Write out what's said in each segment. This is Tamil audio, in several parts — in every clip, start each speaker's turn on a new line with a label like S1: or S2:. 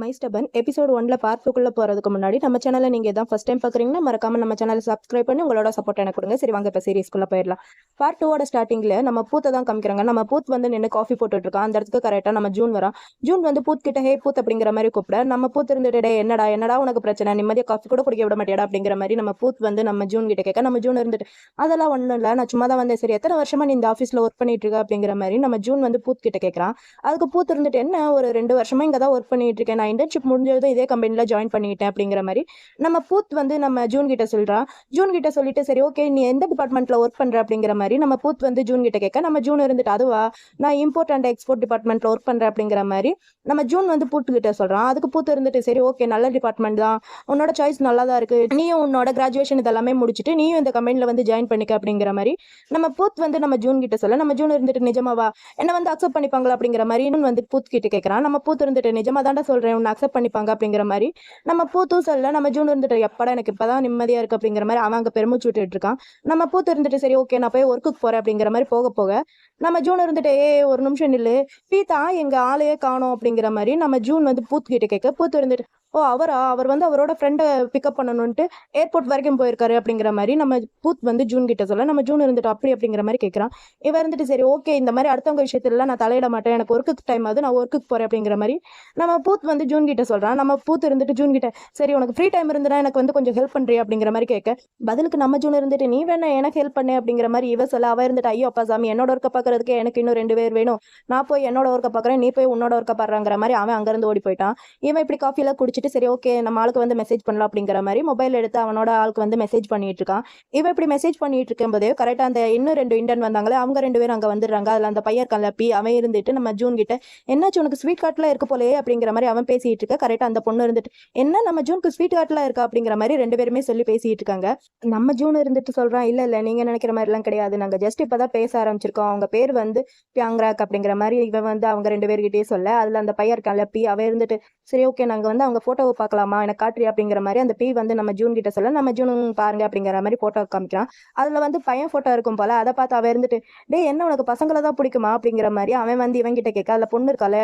S1: மை ஸ்டபன் எபிசோட் 1ல பார்ட் 2க்குள்ள போறதுக்கு முன்னாடி நம்ம சேனலை நீங்க இதான் ஃபர்ஸ்ட் டைம் பாக்குறீங்கன்னா மறக்காம நம்ம சேனலை சப்ஸ்கிரைப் பண்ணி உங்களோட சப்போர்ட் எனக்கு கொடுங்க. சரி வாங்க இப்போ சீரிஸ்க்குள்ள போயிடலாம். பார்ட் 2ஓட ஸ்டார்டிங்ல நம்ம பூத்தை தான் காமிக்கிறாங்க. நம்ம பூத் வந்து நின்று காஃபி போட்டுட்டு இருக்கோம். அந்த இடத்துக்கு கரெக்டா நம்ம ஜூன் வரா. ஜூன் வந்து பூத் கிட்ட ஹே பூத் அப்படிங்கிற மாதிரி கூப்பிட நம்ம பூத் இருந்துட்டு என்னடா என்னடா உனக்கு பிரச்சனை, நிம்மதியா காஃபி கூட குடிக்க விட மாட்டேடா அப்படிங்கிற மாதிரி நம்ம பூத் வந்து நம்ம ஜூன் கிட்ட கேட்க நம்ம ஜூன் இருந்துட்டு அதெல்லாம் ஒன்றும் இல்லை, நான் சும்மா தான் வந்தேன். சரி எத்தனை வருஷமா நீ இந்த ஆஃபீஸ்ல ஒர்க் பண்ணிட்டு இருக்க அப்படிங்கிற மாதிரி நம்ம ஜூன் வந்து பூத் கிட்ட கேட்கறான். அதுக்கு பூத் இருந்துட்டு என்ன ஒரு 2 வருஷமா இங்கே தான் ஒர்க் பண்ணிட்டு இருக்கேன், நான் இன்டர்ன்ஷிப் முடிஞ்சதும் இதே கம்பெனில ஜாயின் பண்ணிட்டேன் அப்படிங்கிற மாதிரி நம்ம பூத் வந்து நம்ம ஜூன் கிட்ட சொல்றா. ஜூன் கிட்ட சொல்லிட்டு சரி ஓகே நீ எந்த டிபார்ட்மெண்ட்ல ஒர்க் பண்ற அப்படிங்கிற மாதிரி நம்ம பூத் வந்து ஜூன் கிட்ட கேட்க நம்ம ஜூன் இருந்துட்டு அதுவா நான் இம்போர்ட் அண்ட் எக்ஸ்போர்ட் டிபார்ட்மெண்ட்ல ஒர்க் பண்றேன் அப்படிங்கிற மாதிரி நம்ம ஜூன் வந்து பூத் கிட்ட சொல்றான். அதுக்கு பூத் இருந்துட்டு சரி ஓகே நல்ல டிபார்ட்மெண்ட் தான், உன்னோட சாய்ஸ் நல்லா தான் இருக்கு, நீயும் உன்னோட கிராஜுவேஷன் இதெல்லாமே முடிச்சுட்டு நீயும் இந்த கம்பெனில வந்து ஜாயின் பண்ணிக்க அப்படிங்கிற மாதிரி நம்ம பூத் வந்து நம்ம ஜூன் கிட்ட சொல்ல நம்ம ஜூன் இருந்துட்டு நிஜமாவா என்ன வந்து அக்செப்ட் பண்ணிப்பாங்களா அப்படிங்கிற மாதிரி இன்னும் வந்து பூத் கிட்ட கேட்கறான். நம்ம பூத் இருந்துட்டு நிஜமா தாண்டா சொல்றேன் உன்னை அக்செப்ட் பண்ணிப்பாங்க அப்படிங்கிற மாதிரி நம்ம பூத்தும் சொல்ல நம்ம ஜூன் இருந்துட்டு எப்படா எனக்கு இப்பதான் நிம்மதியா இருக்கு அப்படிங்கிற மாதிரி அவன் அங்க பெருமூச்சு விட்டுட்டு இருக்கான். நம்ம பூத்து இருந்துட்டு சரி ஓகே நான் போய் ஒர்க்குக்கு போறேன் அப்படிங்கிற மாதிரி போக போக நம்ம ஜூன் இருந்துட்டு ஒரு நிமிஷம் நில்லு பீத்தா எங்க ஆளையே காணோம் அப்படிங்கிற மாதிரி நம்ம ஜூன் வந்து பூத்து கிட்ட கேட்க பூத்து இருந்துட்டு ஓ அவர் வந்து அவரோட ஃப்ரெண்டை பிக்கப் பண்ணணும்ட்டு ஏர்போர்ட் வரைக்கும் போயிருக்காரு அப்படிங்கிற மாதிரி நம்ம பூத் வந்து ஜூன் கிட்ட சொல்ல நம்ம ஜூன் இருந்துட்டு அப்படி அப்படிங்கிற மாதிரி கேட்கறான். இவன் இருந்துட்டு சரி ஓகே இந்த மாதிரி அடுத்தவங்க விஷயத்துல நான் தலையிட மாட்டேன், எனக்கு ஒர்க்குக்கு டைம் ஆகுது, நான் ஒர்க்குக்கு போறேன் அப்படிங்கிற மாதிரி நம்ம பூத் வந்து ஜூன் கிட்ட சொல்றான். நம்ம பூத் இருந்துட்டு ஜூன் கிட்ட சரி உனக்கு ஃப்ரீ டைம் இருந்ததுன்னா எனக்கு வந்து கொஞ்சம் ஹெல்ப் பண்றியா அப்படிங்கிற மாதிரி கேட்க பதிலுக்கு நம்ம ஜூன் இருந்துட்டு நீ வேணா எனக்கு ஹெல்ப் பண்ணு அப்படிங்கிற மாதிரி இவ சொல்ல அவ இருந்துட்டு ஐயோ அப்பா சாமி என்னோட ஒர்க்கை பாக்குறதுக்கு எனக்கு இன்னும் 2 பேர் வேணும், நான் போய் என்னோட ஒர்க்கை பாக்குறேன் நீ போய் உன்னோட ஒர்க்கை பாடுறாங்கிற மாதிரி அவன் அங்கிருந்து ஓடி போயிட்டான். இவன் இப்படி காஃபில குடிச்சிட்டு சரி ஓகே நம்ம ஆளுக்கு வந்து மெசேஜ் பண்ணலாம் அப்படிங்கிற மாதிரி மொபைல் எடுத்து அவனோட ஆளுக்கு வந்து மெசேஜ் பண்ணிட்டு இருக்கான். இவன் இப்படி மெசேஜ் பண்ணிட்டு இருக்கும் போதே கரெக்டா அந்த இன்னும் 2 இன்டர்ன் வந்தாங்களே அவங்க 2 பேரும் அங்க வந்துடுறாங்க. அதுல அந்த பையன் கலப்பி அவன் இருந்துட்டு நம்ம ஜூன் கிட்ட என்னாச்சு உனக்கு ஸ்வீட் கார்ட்ல இருக்கு போலயே அப்படிங்கிற மாதிரி அவன் பேசிட்டு இருக்க. கரெக்டா அந்த பொண்ணு இருந்துட்டு என்ன நம்ம ஜூனுக்கு ஸ்வீட் கார்ட்ல இருக்கா அப்படிங்கிற மாதிரி 2 பேருமே சொல்லி பேசிட்டு இருக்காங்க. நம்ம ஜூன் இருந்துட்டு சொல்றான் இல்ல இல்ல நீங்க நினைக்கிற மாதிரி எல்லாம் கிடையாது, நாங்க ஜஸ்ட் இப்பதான் பேச ஆரம்பிச்சிருக்கோம், அவங்க பேர் வந்து பியாங்ராக் அப்படிங்கிற மாதிரி இவன் வந்து அவங்க 2 பேர்கிட்டயே சொல்ல அதுல அந்த பையன் கலப்பி அவன் இருந்துட்டு சரி ஓகே நாங்க வந்து அவங்க போட்டோவை பார்க்கலாமா எனக்கு காட்டுறியா அப்படிங்கிற மாதிரி அந்த பி வந்து நம்ம ஜூன் கிட்ட சொல்ல நம்ம ஜூன் பாருங்க அப்படிங்கிற மாதிரி போட்டோ காமிக்கிறான். அதுல வந்து பையன் போட்டோ இருக்கும் போல அதை பார்த்து அவன் இருந்துட்டு டே என்ன உனக்கு பசங்களை தான் பிடிக்குமா அப்படிங்கிற மாதிரி அவன் வந்து இவன் கிட்ட கேட்க அதுல பொண்ணு இருக்கால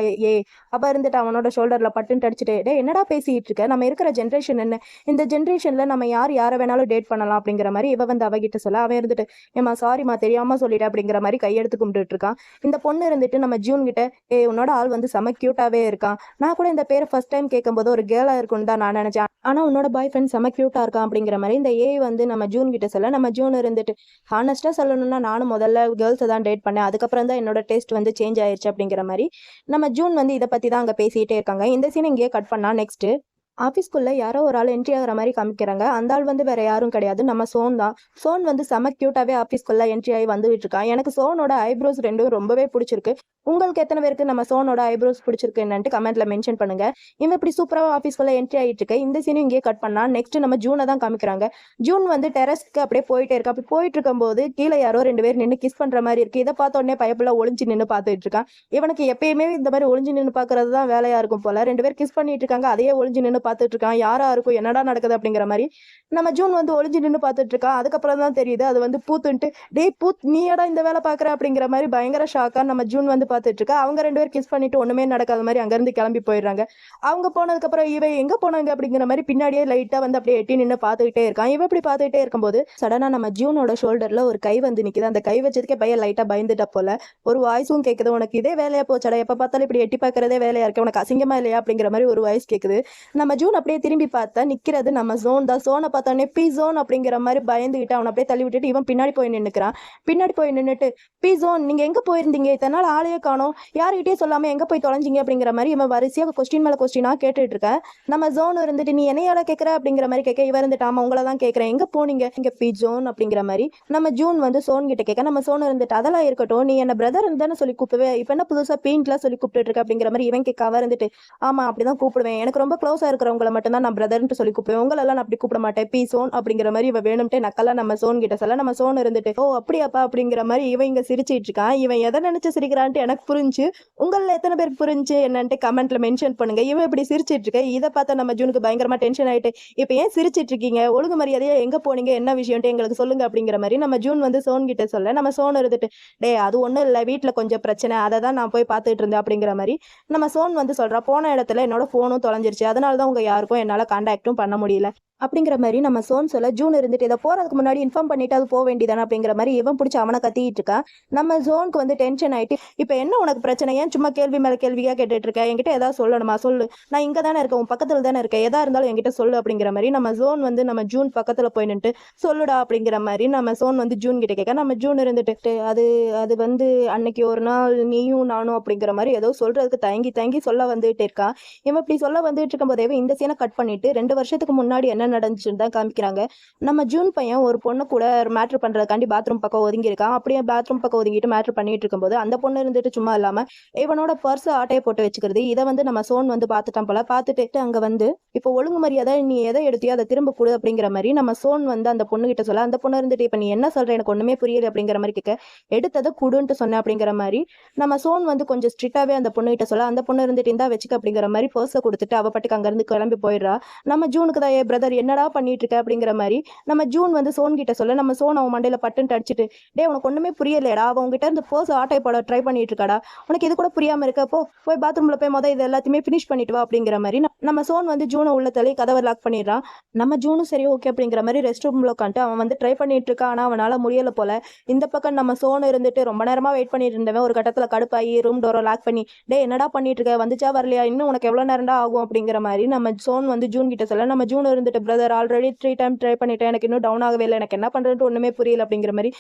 S1: அப்ப இருந்துட்டு அவனோட ஷோல்டர்ல பட்டுன்னு அடிச்சுட்டு டே என்னடா பேசிட்டு இருக்க, நம்ம இருக்கிற ஜென்ரேஷன் என்ன, இந்த ஜென்ரேஷன்ல நம்ம யாரை வேணாலும் டேட் பண்ணலாம் அப்படிங்கிற மாதிரி இவ வந்து அவகிட்ட சொல்ல அவன் இருந்துட்டு ஏமா சாரிமா தெரியாம சொல்லிட்டேன் அப்படிங்கிற மாதிரி கையெடுத்து கும்பிட்டு இருக்கான். இந்த பொண்ணு இருந்துட்டு நம்ம ஜூன் கிட்ட உன்னோட ஆள் வந்து செம கியூட்டாவே இருக்கான், நான் கூட இந்த பேரை ஃபர்ஸ்ட் டைம் கேட்கும்போது ஒரு கேர்ளா இருக்கும்னு தான் நான் நினைச்சேன், ஆனா உன்னோட பாய் ஃப்ரெண்ட் செம கியூட்டா இருக்கான் அப்படிங்கிற மாதிரி இந்த வந்து நம்ம ஜூன் கிட்ட சொல்ல நம்ம ஜூன் இருந்துட்டு ஹானஸ்டா சொல்லணும்னா நானும் முதல்ல கேர்ள்ஸை தான் டேட் பண்ணேன், அதுக்கப்புறம் தான் என்னோட டேஸ்ட் வந்து சேஞ்ச் ஆயிடுச்சு அப்படிங்கிற மாதிரி நம்ம ஜூன் வந்து இதை பத்தி தான் அங்க பேசிட்டே இருக்காங்க. இந்த சீன் இங்கேயே கட் பண்ணா நெக்ஸ்ட் ஆஃபீஸ்க்குள்ள யாரோ ஒரு ஆள் என்ட்ரி ஆகிற மாதிரி காமிக்கிறாங்க. அந்த ஆள் வந்து வேற யாரும் கிடையாது நம்ம சோன் தான். சோன் வந்து செம கியூட்டாவே ஆஃபீஸ்க்குள்ள என்ட்ரி ஆகி வந்துட்டு இருக்கான். எனக்கு சோனோட ஐப்ரோஸ் ரெண்டும் ரொம்பவே பிடிச்சிருக்கு. உங்களுக்கு எத்தனை பேருக்கு நம்ம சோனோட ஐப்ரோஸ் பிடிச்சிருக்கு என்னன்ட்டு கமெண்ட்ல மென்ஷன் பண்ணுங்க. இவன் இப்படி சூப்பராக ஆஃபீஸ்க்குள்ள என்ட்ரி ஆகிட்டு இருக்கு. இந்த சீனும் இங்கே கட் பண்ணா நெக்ஸ்ட் நம்ம ஜூனை தான் காமிக்கிறாங்க. ஜூன் வந்து டெரஸ்க்கு அப்படியே போயிட்டே இருக்கா. அப்படி போயிட்டு இருக்கும்போது கீழே யாரோ 2 பேர் நின்று கிஸ் பண்ற மாதிரி இருக்கு. இதை பார்த்த உடனே பயப்புல ஒளிஞ்சு நின்று பார்த்துட்டு இருக்கான். இவனுக்கு எப்பயுமே இந்த மாதிரி ஒளிஞ்சு நின்று பாக்குறது தான் வேலையா இருக்கும் போல. 2 பேர் கிஸ் பண்ணிட்டு இருக்காங்க, அதையே ஒளிஞ்சு நின்று பார்த்துட்டு இருக்கான். யாரா இருக்கும் என்னடா நடக்குது அப்படிங்கிற மாதிரி நம்ம ஜூன் வந்து ஒளிஞ்சு நின்று பார்த்துட்டு இருக்கான். அதுக்கப்புறம் தான் தெரியுது அது வந்து பூத்துன்ட்டு டே பூத் நீடா இந்த வேலை பாக்குற அப்படிங்கிற மாதிரி பயங்கர ஷாக்கா நம்ம ஜூன் வந்து பார்த்துட்டு இருக்கா. அவங்க 2 பேர் கிஸ் பண்ணிட்டு ஒண்ணுமே நடக்காத மாதிரி அங்கிருந்து கிளம்பி போயிடுறாங்க. அவங்க போனதுக்கு அப்புறம் இவ எங்க போனாங்க அப்படிங்கிற மாதிரி பின்னாடியே லைட்டா வந்து அப்படியே எட்டி நின்று பார்த்துக்கிட்டே இருக்கான். இவ இப்படி பார்த்துக்கிட்டே இருக்கும்போது சடனா நம்ம ஜூனோட ஷோல்டர்ல ஒரு கை வந்து நிக்குது. அந்த கை வச்சதுக்கே பையன் லைட்டா பயந்துட்டா போல. ஒரு வாய்ஸும் கேக்குது, உனக்கு இதே வேலையா போச்சடா, எப்ப பார்த்தாலும் இப்படி எட்டி பார்க்கறதே வேலையா இருக்கு, உனக்கு அசிங்கமா இல்லையா அப்படிங்கிற மாதிரி ஒரு வாய்ஸ் கேக்குது. நம்ம ஜூன் அப்படியே திரும்பி பார்த்தா நிக்கிறது நம்ம ஜோன் தான். ஜோனை பார்த்தோன்னே பி ஜோன் அப்படிங்கிற மாதிரி பயந்துகிட்டு அவனை அப்படியே தள்ளி விட்டுட்டு இவன் பின்னாடி போய் நின்னுக்கிறான். பின்னாடி போய் நின்னுட்டு பி ஜோன் நீங்க எங்க போயிருந்தீங்க, இத்தனை நாள் ஆளையே காணோம், யாருகிட்டே சொல்லாம எங்க போய் தொலைஞ்சிங்க அப்படிங்கிற மாதிரி இவன் வரிசையா கொஸ்டின் மேல கொஸ்டினா கேட்டுட்டு இருக்கேன். நம்ம ஜோன் இருந்துட்டு நீ என்னையால கேட்கற அப்படிங்கிற மாதிரி கேட்க இவ இருந்துட்டு ஆமா உங்களை தான் கேட்கறேன், எங்க போனீங்க, இங்க பி ஜோன் அப்படிங்கிற மாதிரி நம்ம ஜூன் வந்து சோன் கிட்ட கேட்க நம்ம சோன் இருந்துட்டு அதெல்லாம் இருக்கட்டும் நீ என்ன பிரதர் இருந்தானே சொல்லி கூப்பிடுவேன், இப்ப என்ன புதுசா பீன்ட்லாம் சொல்லி கூப்பிட்டு இருக்க அப்படிங்கிற மாதிரி இவன் கேட்க அவ இருந்துட்டு ஆமா அப்படிதான் கூப்பிடுவேன், எனக்கு ரொம்ப க்ளோஸா இருக்கிற போறவங்களை மட்டும்தான் நான் பிரதர்ன்ட்டு சொல்லி கூப்பிடுவேன், உங்களெல்லாம் நான் அப்படி கூப்பிட மாட்டேன், பி சோன் அப்படிங்கிற மாதிரி இவ வேணும்ட்டே நக்கலா நம்ம சோன் கிட்ட சொல்ல நம்ம சோன் இருந்துட்டு ஓ அப்படியாப்பா அப்படிங்கிற மாதிரி இவன் இங்க சிரிச்சிட்டு இருக்கான். இவன் எதை நினைச்சு சிரிக்கிறான்ட்டு எனக்கு புரிஞ்சு, உங்கள எத்தனை பேருக்கு புரிஞ்சு என்னன்ட்டு கமெண்ட்ல மென்ஷன் பண்ணுங்க. இவன் இப்படி சிரிச்சிட்டு இருக்க இதை பார்த்தா நம்ம ஜூனுக்கு பயங்கரமா டென்ஷன் ஆயிட்டு, இப்ப ஏன் சிரிச்சிட்டு இருக்கீங்க, ஒழுங்கு மரியாதையா எங்க போனீங்க, என்ன விஷயம்ட்டு எங்களுக்கு சொல்லுங்க அப்படிங்கிற மாதிரி நம்ம ஜூன் வந்து சோன் கிட்ட சொல்ல நம்ம சோன் இருந்துட்டு டே அது ஒண்ணும் இல்ல, வீட்டுல கொஞ்சம் பிரச்சனை, அதை தான் நான் போய் பார்த்துட்டு இருந்தேன் அப்படிங்கிற மாதிரி நம்ம சோன் வந்து சொல்றா. போன இடத்துல என்னோட போனும் தொலைஞ்சிருச்சு, அதனாலதான் உங்க யாருக்கும் என்னால கான்டாக்டும் பண்ண முடியல அப்படிங்கிற மாதிரி நம்ம சோன் சொல்ல ஜூன் இருந்துட்டு இதை போறதுக்கு முன்னாடி இன்ஃபார்ம் பண்ணிட்டு அது போக வேண்டியதானே அப்படிங்கிற மாதிரி இவன் பிடிச்சி அவனை கத்திட்டு இருக்கா. நம்ம ஜோனுக்கு வந்து டென்ஷன் ஆயிட்டு, இப்ப என்ன உனக்கு பிரச்சனை, ஏன் சும்மா கேள்வி மேல கேள்வியா கேட்டுட்டு இருக்க, என்கிட்ட ஏதாவது சொல்லணுமா சொல்லு, நான் இங்க தானே இருக்கேன், உன் பக்கத்துல தானே இருக்கேன், எதா இருந்தாலும் என்கிட்ட சொல்லு அப்படிங்கிற மாதிரி நம்ம ஜோன் வந்து நம்ம ஜூன் பக்கத்துல போய் நின்று சொல்லுடா அப்படிங்கிற மாதிரி நம்ம சோன் வந்து ஜூன் கிட்ட கேட்க நம்ம ஜூன் இருந்துட்டு அது அது வந்து அன்னைக்கு ஒரு நாள் நீயும் நானும் அப்படிங்கிற மாதிரி ஏதோ சொல்றதுக்கு தயங்கி தயங்கி சொல்ல வந்துட்டு இருக்கா. இவன் இப்படி சொல்ல வந்துட்டு இருக்கும் போதே இந்த சீனை கட் பண்ணிட்டு 2 வருஷத்துக்கு முன்னாடி என்ன நடந்துச்சுன்னு தான் காமிக்கிறாங்க. நம்ம ஜூன் பையன் ஒரு பொண்ணு கூட மேட்ரு பண்றதுக்காண்டி பாத்ரூம் பக்கம் ஒதுங்கி இருக்கான். அப்படியே பாத்ரூம் பக்கம் ஒதுங்கிட்டு மேட்ரு பண்ணிட்டு இருக்கும்போது அந்த பொண்ணு இருந்துட்டு சும்மா இல்லாம இவனோட பர்ஸ் ஆட்டையை போட்டு வச்சுக்கிறது. இதை வந்து நம்ம சோன் வந்து பார்த்துட்டான் போல. பார்த்துட்டு அங்க வந்து இப்போ ஒழுங்கு மரியாதை நீ எதை எடுத்தியோ அதை திரும்ப கொடு அப்படிங்கிற மாதிரி நம்ம சோன் வந்து அந்த பொண்ணு கிட்ட சொல்ல, அந்த பொண்ணு இருந்துட்டு இப்ப நீ என்ன சொல்ற எனக்கு ஒண்ணுமே புரியல அப்படிங்கிற மாதிரி கேட்க, எடுத்ததை குடுன்ட்டு சொன்னேன் அப்படிங்கிற மாதிரி நம்ம சோன் வந்து கொஞ்சம் ஸ்ட்ரிக்டாவே அந்த பொண்ணு கிட்ட சொல்ல, அந்த பொண்ணு இருந்துட்டு இந்தா வச்சுக்க அப்படிங்கிற மாதிரி பர்ஸை கொடுத்துட்டு அவ பாட்டுக்கு அங்க இருந்து கிளம்பி போயிடுறா. நம்ம ஜூனுக்கு தான் ஏ பிரதர் என்னடா பண்ணிட்டு இருக்க அப்படிங்கிற மாதிரி நம்ம ஜூன் வந்து சோன் கிட்ட சொல்ல, நம்ம சோன் அவன் மண்டையில பட்டுன்னு அடிச்சுட்டு டே உனக்கு ஒண்ணுமே புரியலையடா, அவன் உங்ககிட்ட இருந்து பர்ஸ் ஆட்டை போட ட்ரை பண்ணிட்டு இருக்காடா, உனக்கு இது கூட புரியாம இருக்க, போய் பாத்ரூம்ல போய் இது எல்லாத்தையுமே பினிஷ் பண்ணிட்டு வா அப்படிங்கிற மாதிரி நம்ம சோன் வந்து ஜூனை உள்ள தள்ளி கதவை லாக் பண்ணிடுறான். நம்ம ஜூனும் சரி ஓகே அப்படிங்கிற மாதிரி ரெஸ்ட் ரூம்ல உட்காந்து அவன் வந்து ட்ரை பண்ணிட்டு இருக்கான். ஆனா அவனால முடியல போல. இந்த பக்கம் நம்ம சோன் இருந்துட்டு ரொம்ப நேரமா வெயிட் பண்ணிட்டு இருந்தவன் ஒரு கட்டத்துல கடுப்பாகி ரூம் டோரை லாக் பண்ணி டே என்னடா பண்ணிட்டு இருக்க, வந்துச்சா வரலையா, இன்னும் உனக்கு எவ்வளவு நேரம்டா ஆகும் அப்படிங்கிற மாதிரி நம்ம சோன் வந்து ஜூன் கிட்ட சொல்ல, நம்ம ஜூன் இருந்துட்டு பிரதர் ஆல்ரெடி 3 டைம் ட்ரை பண்ணிட்டேன், எனக்கு இன்னும் டவுன் ஆகவே இல்லை, எனக்கு என்ன பண்றதுன்னு ஒண்ணுமே புரியல அப்படிங்கிற மாதிரி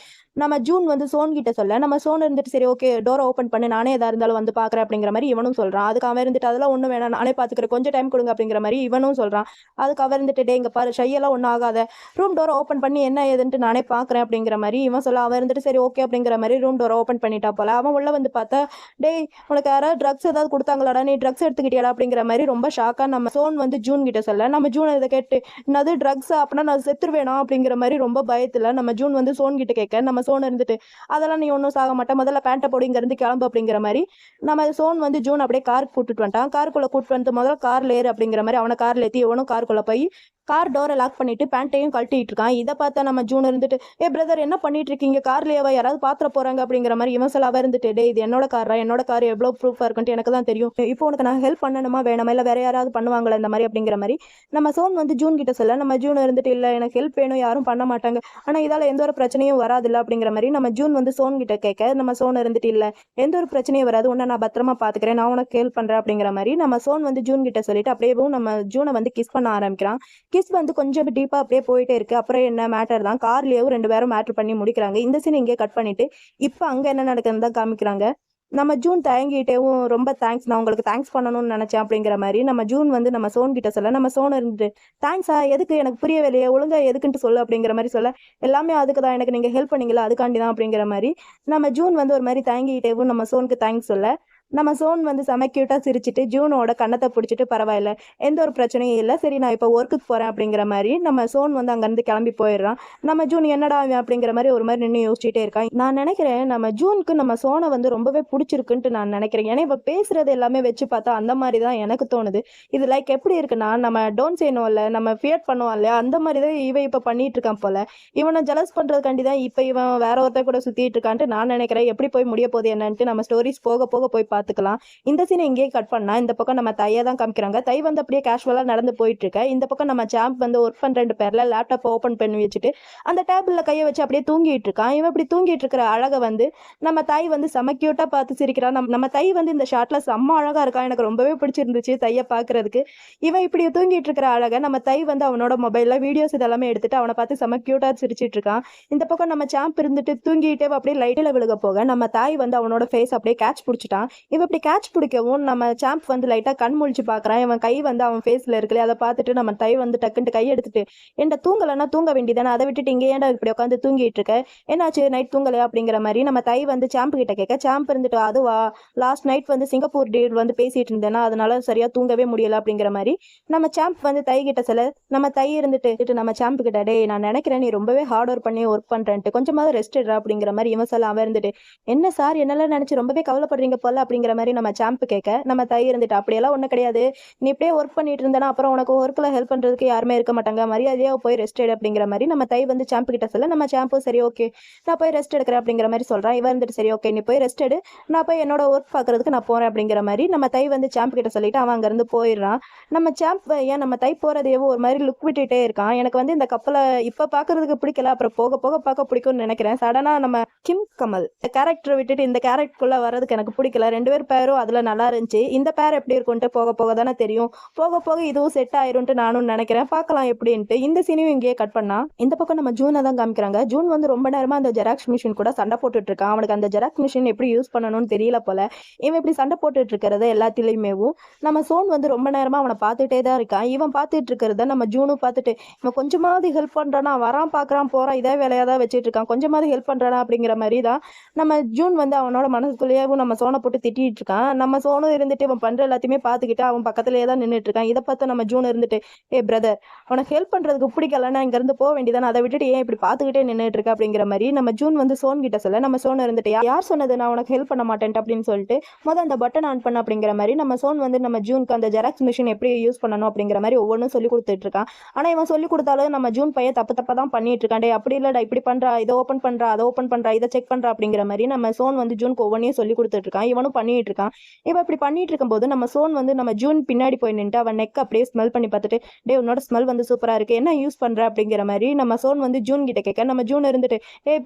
S1: நம்ம ஜூன் வந்து சோன் கிட்ட சொல்ல, நம்ம சோன் இருந்துட்டு சரி ஓகே டோரை ஓப்பன் பண்ணி நானே எதா இருந்தாலும் வந்து பாக்குறேன் அப்படிங்கிற மாதிரி இவனும் சொல்றான். அதுக்கு அவன் இருந்துட்டு அதெல்லாம் ஒண்ணு வேணாம் நானே பாத்துக்கிறேன் கொஞ்சம் டைம் கொடுங்க அப்படிங்கிற மாதிரி இவனும் சொல்றான். அதுக்கு அவன் இருந்துட்டு டே இங்க பாரு ஷையெல்லாம் ஒன்றும் ஆகாத, ரூம் டோரை ஓப்பன் பண்ணி என்ன ஏதுன்ட்டு நானே பாக்குறேன் அப்படிங்கிற மாதிரி இவன் சொல்ல, அவன் இருந்துட்டு சரி ஓகே அப்படிங்கிற மாதிரி ரூம் டோரை ஓப்பன் பண்ணிட்டா போல. அவன் உள்ள வந்து பார்த்தா டே உனக்கு யாராவது ட்ரக்ஸ் ஏதாவது கொடுத்தாங்களாடா, நீ ட்ரக்ஸ் எடுத்துக்கிட்டியாடா அப்படிங்கிற மாதிரி ரொம்ப ஷாக்கா நம்ம சோன் வந்து ஜூன் கிட்ட சொல்ல, நம்ம ஜூன் இதை கேட்டு என்னது ட்ரக்ஸ் அப்படின்னா நான் செத்துருவேனா அப்படிங்கிற மாதிரி ரொம்ப பயத்துல நம்ம ஜூன் வந்து சோன் கிட்ட கேட்க, நம்ம சோன் இருந்துட்டு அதெல்லாம் நீ ஒன்றும் சாக மாட்டேன், முதல்ல பேண்ட்டை போடு இங்க இருந்து கிளம்பு அப்படிங்கிற மாதிரி நம்ம சோன் வந்து ஜூன் அப்படியே காருக்கு கூட்டிட்டு வந்துட்டான். காருக்குள்ள கூட்டிட்டு வந்து முதல்ல கார்ல ஏறு அப்படிங்கிற மாதிரி அவனை கார்ல ஏற்றி இவனும் காருக்குள்ள போய் கார் டோரை லாக் பண்ணிட்டு பேண்ட்டையும் கழட்டிட்டு இருக்கான். இதை பார்த்தா நம்ம ஜூன் இருந்துட்டு ஏ பிரதர் என்ன பண்ணிட்டு இருக்கீங்க, கார்லயேவா யாராவது பாத்திர போறாங்க அப்படிங்கிற மாதிரி இவன் சொல்ல, அவ இருந்துட்டு டே இது என்னோட காரா, என்னோட கார் எவ்வளவு ப்ரூஃபா இருக்குன்ட்டு எனக்கு தான் தெரியும், இப்போ உனக்கு நான் ஹெல்ப் பண்ணணுமா வேணாமா இல்ல வேற யாராவது பண்ணுவாங்களா இந்த மாதிரி அப்படிங்கிற மாதிரி நம்ம சோன் வந்து ஜூன் கிட்ட சொல்ல, நம்ம ஜூன் இருந்துட்டு இல்ல எனக்கு ஹெல்ப் வேணும் யாரும் பண்ண மாட்டாங்க, ஆனா இதால எந்த ஒரு பிரச்சனையும் வராதுல்ல அப்படிங்கிற மாதிரி நம்ம ஜூன் வந்து சோன் கிட்ட கேட்க, நம்ம சோன் இருந்துட்டு இல்ல எந்த ஒரு பிரச்சனையும் வராது, உன்னை நான் பத்திரமா பாத்துக்கிறேன், நான் உனக்கு ஹெல்ப் பண்றேன் அப்படிங்கிற மாதிரி நம்ம சோன் வந்து ஜூன் கிட்ட சொல்லிட்டு அப்படியே நம்ம ஜூனை வந்து கிஸ் பண்ண ஆரம்பிக்கிறான். கிஸ் வந்து கொஞ்சம் டீப்பா அப்படியே போயிட்டே இருக்கு. அப்புறம் என்ன மேட்டர் தான் கார்லயும் 2 பேரும் மேட்டர் பண்ணி முடிக்கிறாங்க. இந்த சீன் இங்கே கட் பண்ணிட்டு இப்ப அங்க என்ன நடக்குதுன்னு தான் காமிக்கிறாங்க. நம்ம ஜூன் தயங்கிட்டேவும் ரொம்ப தேங்க்ஸ், நான் உங்களுக்கு தேங்க்ஸ் பண்ணணும்னு நினைச்சேன் அப்படிங்கிற மாதிரி நம்ம ஜூன் வந்து நம்ம சோன் கிட்ட சொல்ல, நம்ம சோன் இருந்துட்டு தேங்க்ஸா எதுக்கு எனக்கு புரியவே இல்லையே ஒழுங்கா எதுக்குன்ட்டு சொல்லு அப்படிங்கிற மாதிரி சொல்ல, எல்லாமே அதுக்கு தான் எனக்கு நீங்க ஹெல்ப் பண்ணீங்களா அதுக்காண்டி தான் அப்படிங்கிற மாதிரி நம்ம ஜூன் வந்து ஒரு மாதிரி தயங்கிட்டேவும் நம்ம சோனுக்கு தேங்க்ஸ் சொல்ல, நம்ம சோன் வந்து செம கியூட்டா சிரிச்சிட்டு ஜூனோட கண்ணத்தை பிடிச்சிட்டு பரவாயில்ல எந்த ஒரு பிரச்சனையும் இல்லை, சரி நான் இப்போ ஒர்க்குக்கு போறேன் அப்படிங்கிற மாதிரி நம்ம சோன் வந்து அங்கேருந்து கிளம்பி போயிடுறான். நம்ம ஜூன் என்னடா அப்படிங்கிற மாதிரி ஒரு மாதிரி நின்று யோசிச்சுட்டே இருக்கான். நான் நினைக்கிறேன் நம்ம ஜூனுக்கு நம்ம சோனை வந்து ரொம்பவே பிடிச்சிருக்குன்ட்டு நான் நினைக்கிறேன். ஏன்னா இப்போ பேசுறது எல்லாமே வச்சு பார்த்தா அந்த மாதிரி தான் எனக்கு தோணுது. இது லைக் எப்படி இருக்குன்னா நம்ம டோன்ட் செய்யணும்ல நம்ம ஃபியட் பண்ணுவோம் இல்லையா அந்த மாதிரி தான் இவன் இப்போ பண்ணிட்டு இருக்கான் போல. இவனை ஜலஸ் பண்றதுக்காண்டி தான் இப்போ இவன் வேற ஒருத்தர் கூட சுத்திட்டு இருக்கான்ட்டு நான் நினைக்கிறேன். எப்படி போய் முடிய போகுது என்னன்ட்டு நம்ம ஸ்டோரிஸ் போக போக போய் பார்த்துக்கலாம். இந்த சீனை இங்கேயே கட் பண்ணா இந்த பக்கம் நம்ம தையை தான் காமிக்கிறாங்க. தை வந்து அப்படியே கேஷுவலா நடந்து போயிட்டு இருக்க. இந்த பக்கம் நம்ம சாம்ப் வந்து ஒர்க் பண்ற 2 பேர்ல லேப்டாப் ஓபன் பண்ணி வச்சுட்டு அந்த டேபிள்ல கையை வச்சு அப்படியே தூங்கிட்டு இருக்கான். இவன் இப்படி தூங்கிட்டு இருக்கிற அழகை வந்து நம்ம தை வந்து செம கியூட்டா பார்த்து சிரிக்கிறான். நம்ம தை வந்து இந்த ஷாட்ல செம்ம அழகா இருக்கான். எனக்கு ரொம்பவே பிடிச்சிருந்துச்சு தையை பாக்குறதுக்கு. இவன் இப்படி தூங்கிட்டு இருக்கிற அழகை நம்ம தை வந்து அவனோட மொபைல்ல வீடியோஸ் இதெல்லாமே எடுத்துட்டு அவனை பார்த்து செம கியூட்டா சிரிச்சிட்டு இருக்கான். இந்த பக்கம் நம்ம சாம்ப் இருந்துட்டு தூங்கிட்டே அப்படியே லைட்டில் விழுக போக நம்ம தாய் வந்து அவனோட ஃபேஸ் அப்படியே கேட்ச் பிடிச்சிட்டான். இவன் இப்படி கேட்ச் பிடிக்கவும் நம்ம சாம்ப் வந்து லைட்டாக கண் முழிச்சு பார்க்குறான். இவன் கை வந்து அவன் ஃபேஸில் இருக்குல்ல, அதை பார்த்துட்டு நம்ம தை வந்து டக்குன்ட்டு கை எடுத்துட்டு, ஏன்டா தூங்கலைன்னா தூங்க வேண்டியதானே, அதை விட்டுட்டு இங்கே ஏன்டா இப்படி உட்காந்து தூங்கிட்டு இருக்க, என்னாச்சு நைட் தூங்கலையா அப்படிங்கிற மாதிரி நம்ம தை வந்து சாம்ப் கிட்ட கேட்க, சாம்ப் இருந்துட்டு அதுவா லாஸ்ட் நைட் வந்து சிங்கப்பூர் டீல் வந்து பேசிட்டு இருந்தேன்னா அதனால சரியா தூங்கவே முடியல அப்படிங்கிற மாதிரி நம்ம சாம்ப் வந்து தை கிட்ட சொல்ல, நம்ம தை இருந்துட்டு நம்ம சாம்ப் கிட்ட, டேய் நான் நினைக்கிறேன் நீ ரொம்பவே ஹார்ட் ஒர்க் பண்ணி ஒர்க் பண்றேன்ட்டு கொஞ்சமாவது ரெஸ்ட் எடுறா அப்படிங்கிற மாதிரி இவன் சொல்ல, அவன் இருந்துட்டு என்ன சார் என்னெல்லாம் நினைச்சு ரொம்பவே கவலைப்படுறீங்க போல அப்படிங்கிற மாதிரி நம்ம சாம்ப் கேட்க, நம்ம தை இருந்துட்டு அப்படியெல்லாம் ஒன்றும் கிடையாது, நீ இப்படியே ஒர்க் பண்ணிட்டு இருந்தேன்னா அப்புறம் உனக்கு ஒர்க்கில் ஹெல்ப் பண்றதுக்கு யாருமே இருக்க மாட்டாங்க, மரியாதையா போய் ரெஸ்ட் எடு அப்படிங்கிற மாதிரி நம்ம தை வந்து சாம்ப் கிட்ட சொல்ல, நம்ம சாம்பும் சரி ஓகே நான் போய் ரெஸ்ட் எடுக்கிறேன் அப்படிங்கிற மாதிரி சொல்றான். இவன் இருந்துட்டு சரி ஓகே நீ போய் ரெஸ்ட் எடு, நான் போய் என்னோட ஒர்க் பார்க்கறதுக்கு நான் போறேன் அப்படிங்கிற மாதிரி நம்ம தை வந்து சாம்ப் கிட்ட சொல்லிட்டு அவன் அங்கிருந்து போயிடுறான். நம்ம சாம்ப் ஏன் நம்ம தை போறதையோ ஒரு மாதிரி லுக் விட்டுட்டே இருக்கான். எனக்கு வந்து இந்த கப்பலை இப்ப பாக்குறதுக்கு பிடிக்கல, அப்புறம் போக போக பார்க்க பிடிக்கும்னு நினைக்கிறேன். சடனா நம்ம கிம் கமல் இந்த கேரக்டரை விட்டுட்டு இந்த கேரக்டருக்குள்ள வர்றதுக்கு எனக்கு பிடிக்கல. 2 பேரும் அதுல நல்லா இருந்துச்சு. இந்த பேர் எப்படி இருக்கும்ட்டு போக போக தானே தெரியும். போக போக இதுவும் செட் ஆயிரும்ட்டு நானும் நினைக்கிறேன். பார்க்கலாம் எப்படின்ட்டு. இந்த சீனையும் இங்கேயே கட் பண்ணா. இந்த பக்கம் நம்ம ஜூனை தான் காமிக்கிறாங்க. ஜூன் வந்து ரொம்ப நேரமா அந்த ஜெராக்ஸ் மிஷின் கூட சண்டை போட்டுட்டு இருக்கான். அவனுக்கு அந்த ஜெராக்ஸ் மிஷின் எப்படி யூஸ் பண்ணணும்னு தெரியல போல. இவன் இப்படி சண்டை போட்டுட்டு இருக்கிறத எல்லாத்திலயுமேவும் நம்ம சோன் வந்து ரொம்ப நேரமா அவனை பார்த்துட்டே தான் இருக்கான். இவன் பார்த்துட்டு இருக்கிறத நம்ம ஜூனும் பார்த்துட்டு இவன் கொஞ்சமாவது ஹெல்ப் பண்றானா, வரான் பார்க்கறான் போறான் இதே வேலையா தான் வச்சுட்டு இருக்கான், கொஞ்சமாவது ஹெல்ப் பண்றானா அப்படிங்கிற மாதிரி தான் நம்ம ஜூன் வந்து அவனோட மனசுக்குள்ளேயும் நம்ம சோனை போட்டு திட்டிட்டு இருக்கான். நம்ம சோனும் இருந்துட்டு இவன் பண்ற எல்லாத்தையுமே பார்த்துக்கிட்டு அவன் பக்கத்துலயே தான் நின்றுட்டு இருக்கான். இதை பார்த்து நம்ம ஜூன் இருந்துட்டு, ஏ பிரதர் உனக்கு ஹெல்ப் பண்றதுக்கு பிடிக்கலன்னா இங்க இருந்து போக வேண்டியதானே, அதை விட்டுட்டு ஏன் இப்படி பார்த்துக்கிட்டே நின்றுட்டு இருக்க அப்படிங்கிற மாதிரி நம்ம ஜூன் வந்து சோன் கிட்ட சொல்ல, நம்ம சோன் இருந்துட்டு யார் சொன்னது நான் உனக்கு ஹெல்ப் பண்ண மாட்டேன் அப்படின்னு சொல்லிட்டு அந்த பட்டன் ஆன் பண்ண அப்படிங்கிற மாதிரி நம்ம சோன் வந்து நம்ம ஜூனுக்கு அந்த ஜெராக்ஸ் மிஷின் எப்படி யூஸ் பண்ணணும் அப்படிங்கிற மாதிரி ஒவ்வொன்றும் சொல்லி கொடுத்துட்டு இருக்கான். ஆனா இவன் சொல்லி கொடுத்தாலும் நம்ம ஜூன் பையன் தப்பா தான் பண்ணிட்டு இருக்கான். டே அப்படி இல்லடா இப்படி பண்றா, இதை ஓப்பன் பண்றா அதை ஓப்பன் பண்றா இதை செக் பண்றா அப்படிங்கிற மாதிரி நம்ம சோன் வந்து ஜூனுக்கு ஒவ்வொன்றையும் சொல்லி கொடுத்துட்டு இருக்கான். இவனும் பண்ணிட்டு இருக்கான். இவன் இப்படி பண்ணிட்டு இருக்கும்போது நம்ம சோன் வந்து நம்ம ஜூன் பின்னாடி போய் நின்று அவன் நெக் அப்படியே ஸ்மெல் பண்ணி பார்த்துட்டு, டே உன்னோட ஸ்மெல் வந்து சூப்பரா இருக்கு என்ன யூஸ் பண்ற அப்படிங்கிற மாதிரி நம்ம சோன் வந்து ஜூன் கிட்ட கேட்க, நம்ம ஜூன் இருந்துட்டு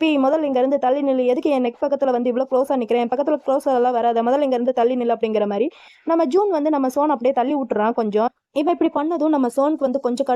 S1: பி முதல்ல இங்க இருந்து தள்ளி நில்லு, எதுக்கு என் நெக் பக்கத்துல வந்து இவ்வளவு க்ளோஸா நிக்கிறேன், என் பக்கத்துல க்ளோஸ் எல்லாம் வராத, முதல்ல இங்க இருந்து தள்ளி நில்லு அப்படிங்கிற மாதிரி நம்ம ஜூன் வந்து நம்ம சோன் அப்படியே தள்ளி விட்டுறான் கொஞ்சம். இவன் இப்படி பண்ணதும் நம்ம சோனுக்கு வந்து கொஞ்சம்